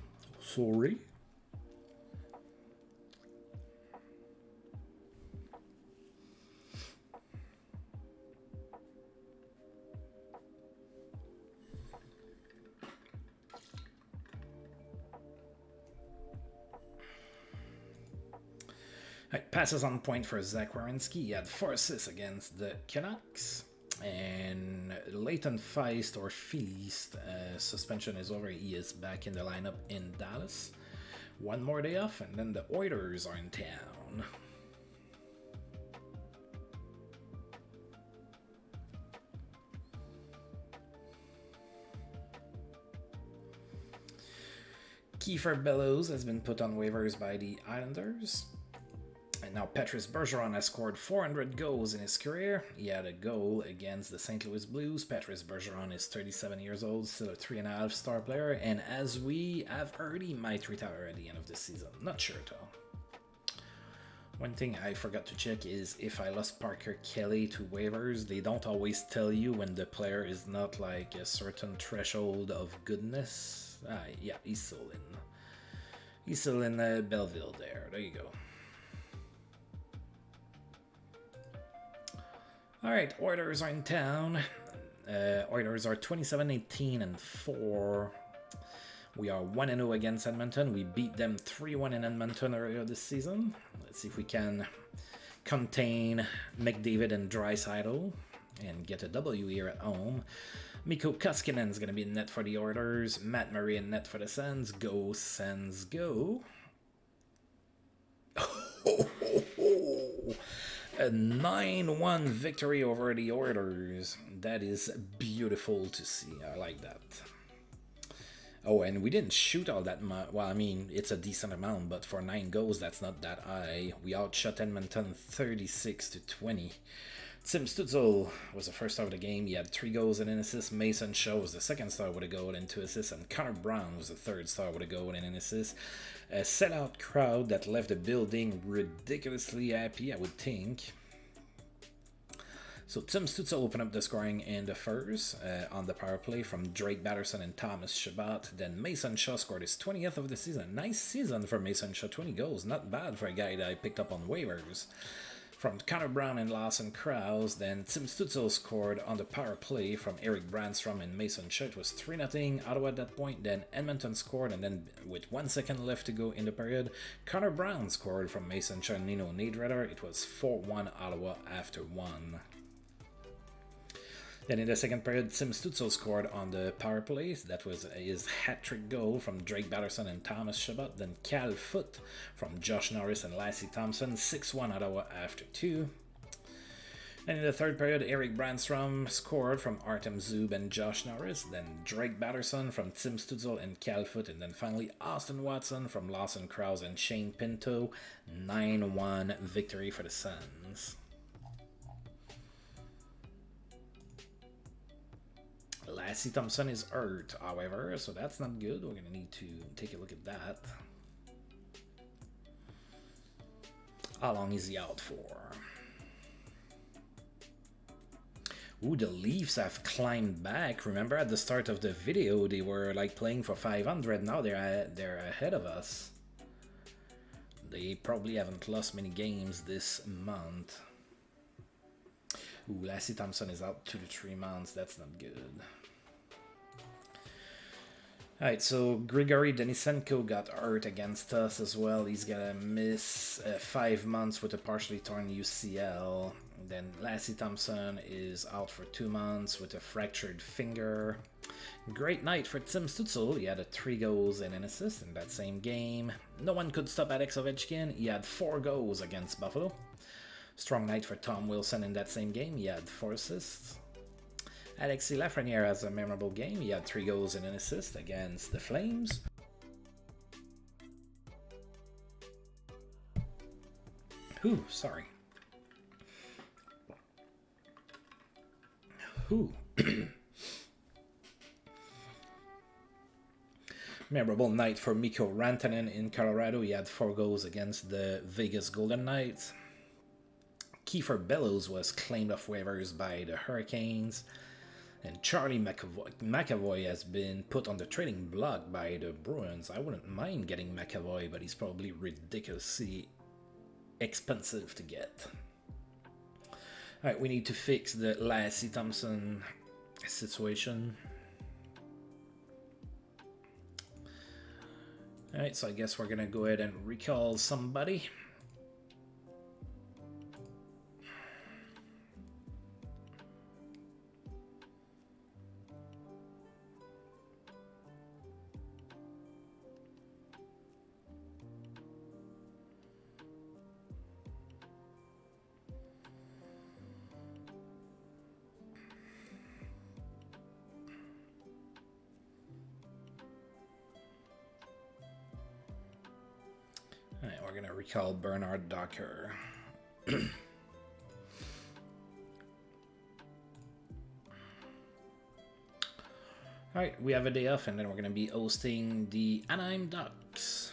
Right, passes on point for Zach Werenski. He had 4 assists against the Canucks. And Leighton Feist, or Feast, suspension is over. He is back in the lineup in Dallas. 1 more day off, and then the Oilers are in town. Kiefer Bellows has been put on waivers by the Islanders. And now Patrice Bergeron has scored 400 goals in his career. He had a goal against the St. Louis Blues. Patrice Bergeron is 37 years old, still a 3.5-star player. And as we have heard, he might retire at the end of the season. Not sure, though. One thing I forgot to check is if I lost Parker Kelly to waivers, they don't always tell you when the player is not like a certain threshold of goodness. Yeah, he's still in. He's still in Belleville there. There you go. All right, Oilers are in town. Oilers are 27-18-4. We are 1-0 against Edmonton. We beat them 3-1 in Edmonton earlier this season. Let's see if we can contain McDavid and Draisaitl and get a W here at home. Mikko Koskinen is going to be in net for the Oilers. Matt Murray in net for the Sens. Go, Sens, go. A 9-1 victory over the Oilers. That is beautiful to see. I like that. Oh, and we didn't shoot all that much. Well, I mean, it's a decent amount, but for 9 goals, that's not that high. We outshot Edmonton 36-20. Tim Stützle was the first star of the game. He had 3 goals and an assist. Mason Shaw was the second star with a goal and 2 assists. And Connor Brown was the third star with a goal and an assist. A sellout crowd that left the building ridiculously happy, I would think. So Tim Stützle opened up the scoring in the first on the power play from Drake Batterson and Thomas Chabot. Then Mason Shaw scored his 20th of the season. Nice season for Mason Shaw, 20 goals. Not bad for a guy that I picked up on waivers. From Connor Brown and Lawson Krause. Then Tim Stützle scored on the power play from Eric Brandstrom and Mason Shaw. It was 3-0 Ottawa at that point. Then Edmonton scored, and then with 1 second left to go in the period, Connor Brown scored from Mason Shaw and Nino Niederreiter. It was 4-1 Ottawa after 1. Then in the second period, Tim Stützle scored on the power play. That was his hat-trick goal from Drake Batterson and Thomas Chabot. Then Cal Foote from Josh Norris and Lassie Thompson. 6-1 Ottawa after 2. And in the third period, Eric Brandstrom scored from Artem Zub and Josh Norris. Then Drake Batterson from Tim Stützle and Cal Foote. And then finally Austin Watson from Lawson Krause and Shane Pinto. 9-1 victory for the Sens. Lassie Thompson is hurt, however, so that's not good. We're going to need to take a look at that. How long is he out for? Ooh, the Leafs have climbed back. Remember at the start of the video, they were like playing for 500. Now they're ahead of us. They probably haven't lost many games this month. Ooh, Lassie Thompson is out 2 to 3 months. That's not good. Alright, so Gregory Denisenko got hurt against us as well. He's gonna miss 5 months with a partially torn UCL. Then Lassie Thompson is out for 2 months with a fractured finger. Great night for Tim Stützle. He had 3 goals and an assist in that same game. No one could stop Alex Ovechkin. He had 4 goals against Buffalo. Strong night for Tom Wilson in that same game. He had 4 assists. Alexis Lafreniere has a memorable game. He had 3 goals and an assist against the Flames. Ooh, sorry. Ooh. Memorable night for Mikko Rantanen in Colorado. He had 4 goals against the Vegas Golden Knights. Kiefer Bellows was claimed off waivers by the Hurricanes. And Charlie McAvoy has been put on the trading block by the Bruins. I wouldn't mind getting McAvoy, but he's probably ridiculously expensive to get. Alright, we need to fix the Lassie Thompson situation. Alright, so I guess we're going to go ahead and recall somebody. Alright, we're going to recall Bernard Docker. Alright, we have a day off and then we're going to be hosting the Anaheim Ducks.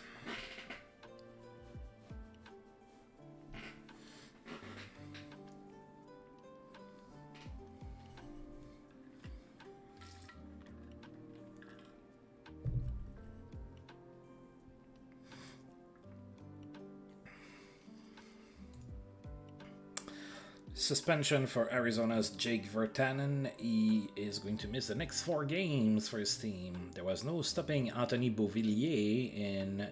suspension for Arizona's Jake Virtanen. He is going to miss the next 4 games for his team. There was no stopping Anthony Beauvillier in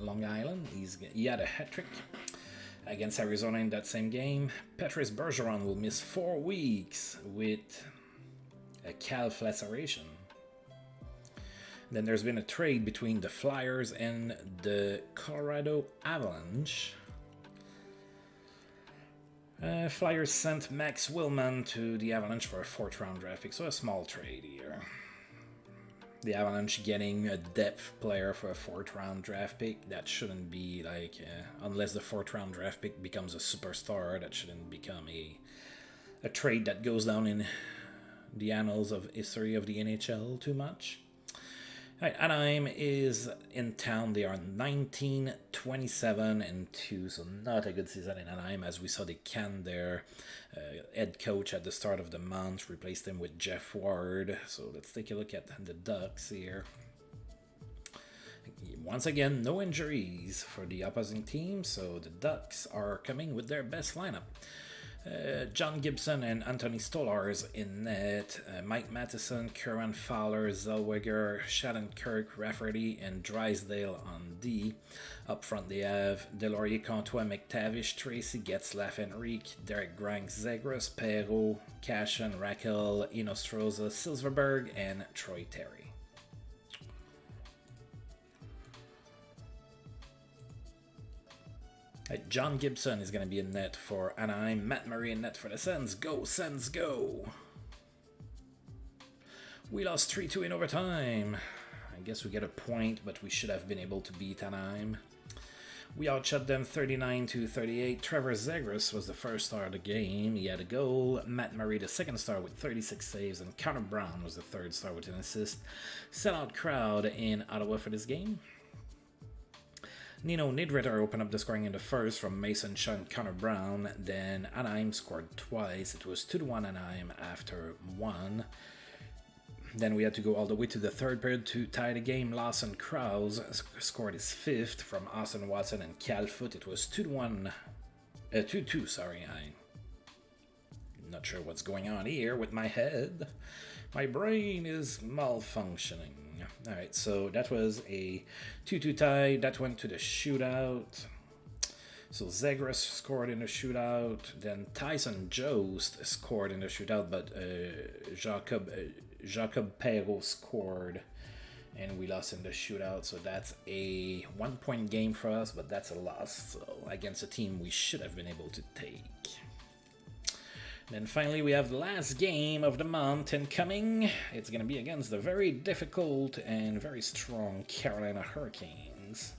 Long Island. He had a hat-trick against Arizona in that same game. Patrice Bergeron will miss 4 weeks with a calf laceration. Then there's been a trade between the Flyers and the Colorado Avalanche. Flyers sent Max Willman to the Avalanche for a 4th round draft pick, so a small trade here. The Avalanche getting a depth player for a 4th round draft pick, that shouldn't be like, unless the 4th round draft pick becomes a superstar, that shouldn't become a trade that goes down in the annals of history of the NHL too much. All right, Anaheim is in town. They are 19-27-2, so not a good season in Anaheim, as we saw they canned their head coach at the start of the month, replaced him with Jeff Ward. So let's take a look at the Ducks here. Once again, no injuries for the opposing team, so the Ducks are coming with their best lineup. John Gibson and Anthony Stolarz in net, Mike Matheson, Kieran Fowler, Zellweger, Shattenkirk, Rafferty, and Drysdale on D. Up front they have Delorier, Comtois, McTavish, Tracy, Getzlaff, Enrique, Derek Grank, Zegras, Perrault, Cashin, Raquel, Inostroza, Silverberg, and Troy Terry. John Gibson is going to be in net for Anaheim. Matt Murray in net for the Sens. Go, Sens, go! We lost 3-2 in overtime. I guess we get a point, but we should have been able to beat Anaheim. We outshot them 39-38. Trevor Zegras was the first star of the game. He had a goal. Matt Murray, the second star with 36 saves. And Connor Brown was the third star with an assist. Sellout crowd in Ottawa for this game. Nino Niederreiter opened up the scoring in the first from Mason Shaw and Connor Brown. Then Anaheim scored twice. It was 2-1 Anaheim after 1. Then we had to go all the way to the third period to tie the game. Lawson Krause scored his 5th from Austin Watson and Cal Foote. It was 2-2, sorry. I'm not sure what's going on here with my head. My brain is malfunctioning. Alright, so that was a 2-2 tie. That went to the shootout. So Zegras scored in the shootout. Then Tyson Jost scored in the shootout, but Jacob Perrault scored, and we lost in the shootout. So that's a 1-point game for us, but that's a loss. So against a team we should have been able to take. Then finally we have the last game of the month incoming. It's going to be against the very difficult and very strong Carolina Hurricanes.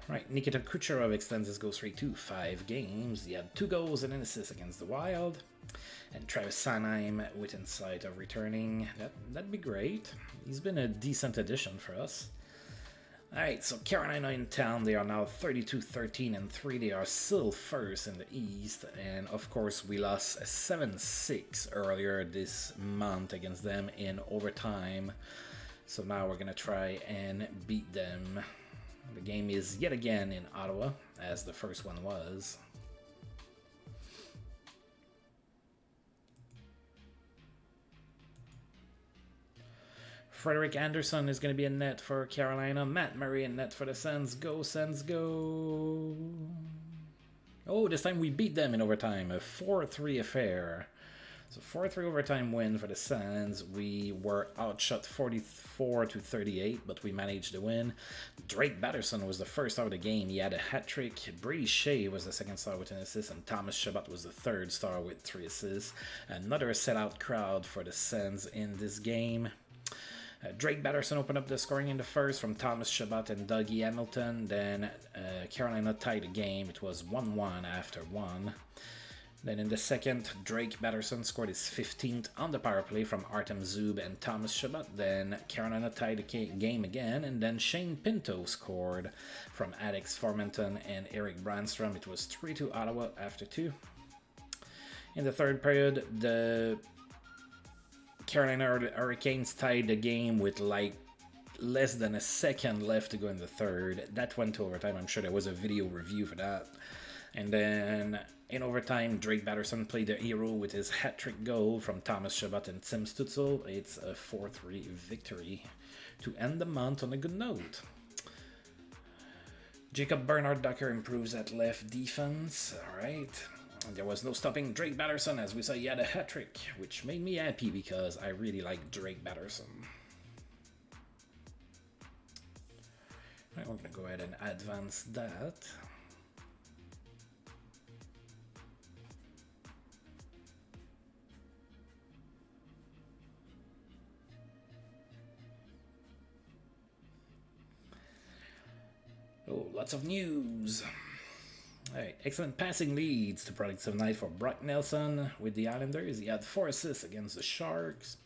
Right, Nikita Kucherov extends his goal streak to 5 games. He had 2 goals and an assist against the Wild. And Travis Sanheim within sight of returning. That'd be great. He's been a decent addition for us. Alright, so Carolina in town. They are now 32-13-3. They are still first in the East. And of course, we lost 7-6 earlier this month against them in overtime. So now we're going to try and beat them. The game is yet again in Ottawa, as the first one was. Frederick Anderson is going to be in net for Carolina. Matt Murray in net for the Sens. Go, Sens, go! Oh, this time we beat them in overtime. A 4-3 affair. So 4-3 overtime win for the Sens. We were outshot 44-38, but we managed to win. Drake Batterson was the first star of the game. He had a hat-trick. Brady Shea was the second star with an assist, and Thomas Chabot was the third star with 3 assists. Another sellout crowd for the Sens in this game. Drake Batterson opened up the scoring in the first from Thomas Chabot and Dougie Hamilton. Then Carolina tied the game. It was 1-1 after 1. Then in the second, Drake Batterson scored his 15th on the power play from Artem Zub and Thomas Chabot. Then Carolina tied the game again, and then Shane Pinto scored from Alex Formenton and Eric Brandstrom. It was 3-2 Ottawa after 2. In the third period, the Carolina Hurricanes tied the game with like less than a second left to go in the third. That went to overtime. I'm sure there was a video review for that. And then in overtime, Drake Batterson played the hero with his hat-trick goal from Thomas Chabot and Tim Stützle. It's a 4-3 victory to end the month on a good note. Jacob Bernard-Docker improves at left defense. All right. There was no stopping Drake Batterson, as we saw he had a hat-trick, which made me happy because I really like Drake Batterson. Right, we're going to go ahead and advance that. Oh, lots of news. Right, excellent passing leads to products of night for Brock Nelson with the Islanders. He had 4 assists against the Sharks.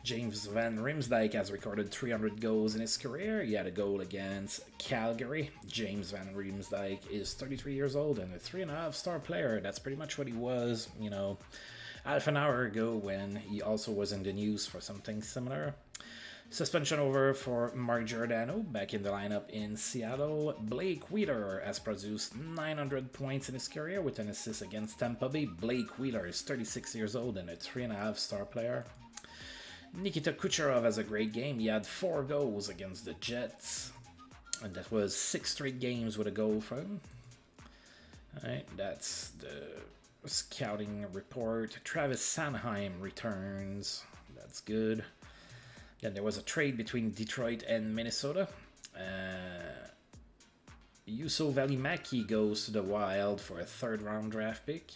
James Van Riemsdyk has recorded 300 goals in his career. He had a goal against Calgary. James Van Riemsdyk is 33 years old and a 3.5-star player. That's pretty much what he was, half an hour ago when he also was in the news for something similar. Suspension over for Mark Giordano back in the lineup in Seattle. Blake Wheeler has produced 900 points in his career with an assist against Tampa Bay. Blake Wheeler is 36 years old and a 3.5-star player. Nikita Kucherov has a great game. He had 4 goals against the Jets. And that was 6 straight games with a goal for him. Alright, that's the scouting report. Travis Sanheim returns. That's good. Then there was a trade between Detroit and Minnesota. Juuso Välimäki goes to the Wild for a 3rd-round draft pick.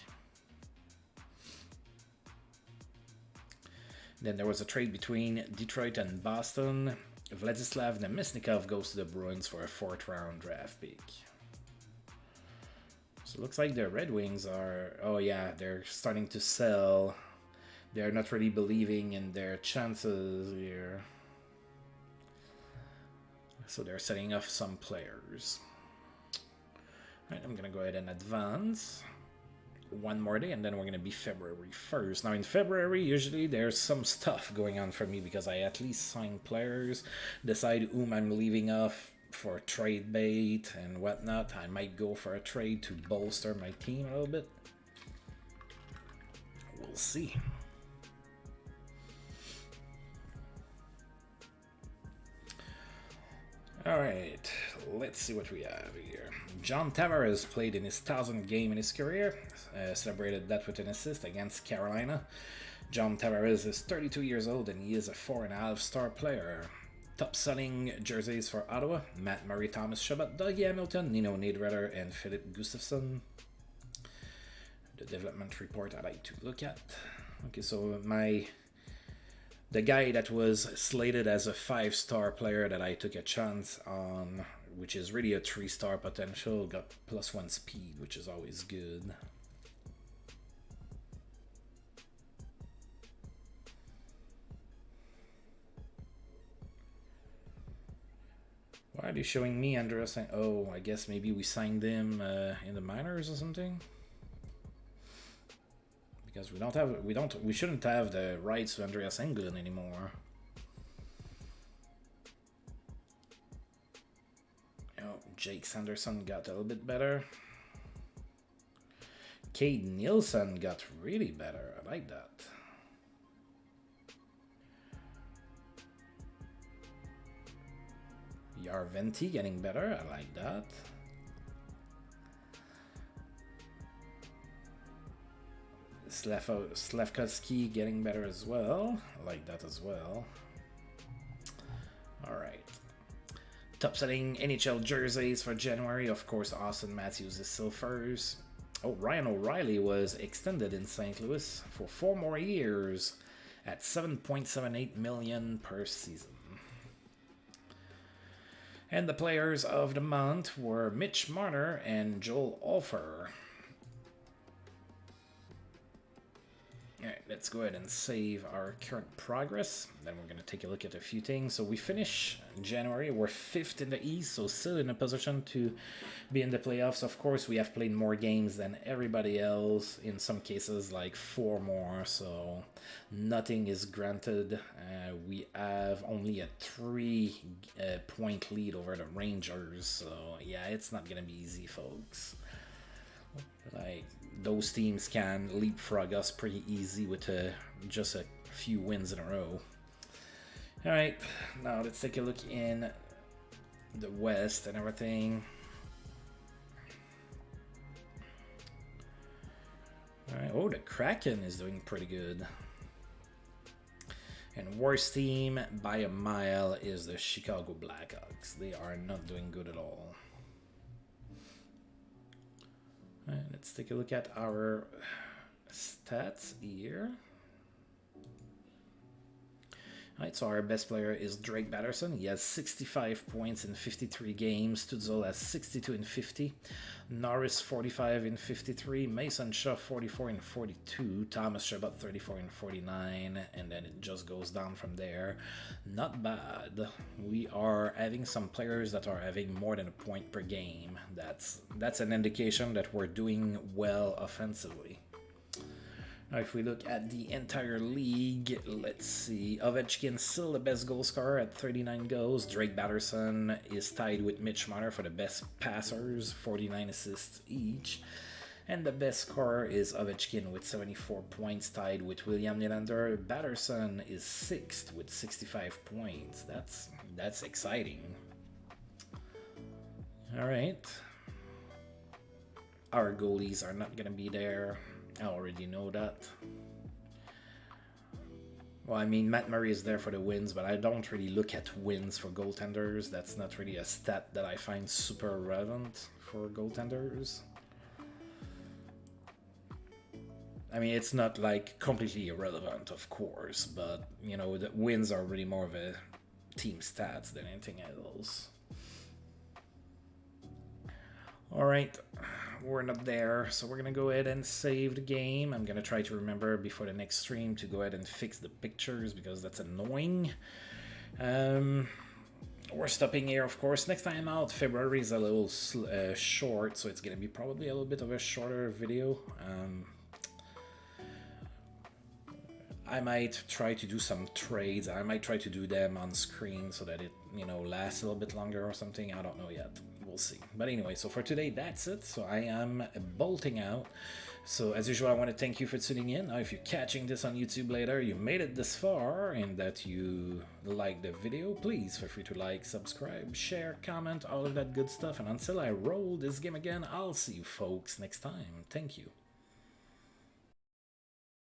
Then there was a trade between Detroit and Boston. Vladislav Namestnikov goes to the Bruins for a 4th-round draft pick. So it looks like the Red Wings are... Oh yeah, they're starting to sell... They're not really believing in their chances here. So they're setting off some players. Alright, I'm going to go ahead and advance. One more day and then we're going to be February 1st. Now in February, usually there's some stuff going on for me because I at least sign players, decide whom I'm leaving off for trade bait and whatnot. I might go for a trade to bolster my team a little bit. We'll see. Alright, let's see what we have here. John Tavares played in his 1000th game in his career, celebrated that with an assist against Carolina. John Tavares is 32 years old and he is a 4.5-star player. Top selling jerseys for Ottawa: Matt Murray, Thomas Chabot, Dougie Hamilton, Nino Niederreiter, and Philip Gustafsson. The development report I like to look at. Okay, so the guy that was slated as a 5-star player that I took a chance on, which is really a 3-star potential, got +1 speed, which is always good. Why are they showing me Andreas? Oh, I guess maybe we signed him in the minors or something. Because we shouldn't have the rights to Andreas Englund anymore. Oh, Jake Sanderson got a little bit better. Cade Nielsen got really better. I like that. Yarventi getting better. I like that. Slavkovsky getting better as well. I like that as well. Alright. Top selling NHL jerseys for January. Of course, Austin Matthews is still first. Oh, Ryan O'Reilly was extended in St. Louis for 4 more years at $7.78 million per season. And the players of the month were Mitch Marner and Joel Olfer. Alright, let's go ahead and save our current progress. Then we're going to take a look at a few things. So we finish January. We're 5th in the East, so still in a position to be in the playoffs. Of course, we have played more games than everybody else. In some cases, like 4 more. So nothing is granted. We have only a 3-point lead over the Rangers. So yeah, it's not going to be easy, folks. Like, those teams can leapfrog us pretty easy with just a few wins in a row. Alright, now let's take a look in the West and everything. Alright, oh, the Kraken is doing pretty good. And worst team by a mile is the Chicago Blackhawks. They are not doing good at all. Alright, let's take a look at our stats here. Alright, so our best player is Drake Batherson. He has 65 points in 53 games. Stützle has 62 in 50. Norris 45 in 53. Mason Shaw 44 in 42. Thomas Chabot 34 in 49. And then it just goes down from there. Not bad. We are having some players that are having more than a point per game. That's an indication that we're doing well offensively. Now, if we look at the entire league, let's see. Ovechkin still the best goal scorer at 39 goals. Drake Batherson is tied with Mitch Marner for the best passers, 49 assists each. And the best scorer is Ovechkin with 74 points, tied with William Nylander. Batherson is 6th with 65 points. That's exciting. All right. Our goalies are not going to be there. I already know that. Well, I mean, Matt Murray is there for the wins, but I don't really look at wins for goaltenders. That's not really a stat that I find super relevant for goaltenders. I mean, it's not like completely irrelevant, of course, but you know, the wins are really more of a team stats than anything else. All right, we're not there, so we're gonna go ahead and save the game. I'm gonna try to remember before the next stream to go ahead and fix the pictures because that's annoying. We're stopping here, of course. Next time out, February is a little short, so it's gonna be probably a little bit of a shorter video. I might try to do some trades. I might try to do them on screen so that it, you know, lasts a little bit longer or something. I don't know yet. We'll see. But anyway, so for today, that's it. So I am bolting out. So as usual, I want to thank you for tuning in. Now, if you're catching this on YouTube later, you made it this far and that you liked the video, please feel free to like, subscribe, share, comment, all of that good stuff. And until I roll this game again, I'll see you folks next time. Thank you.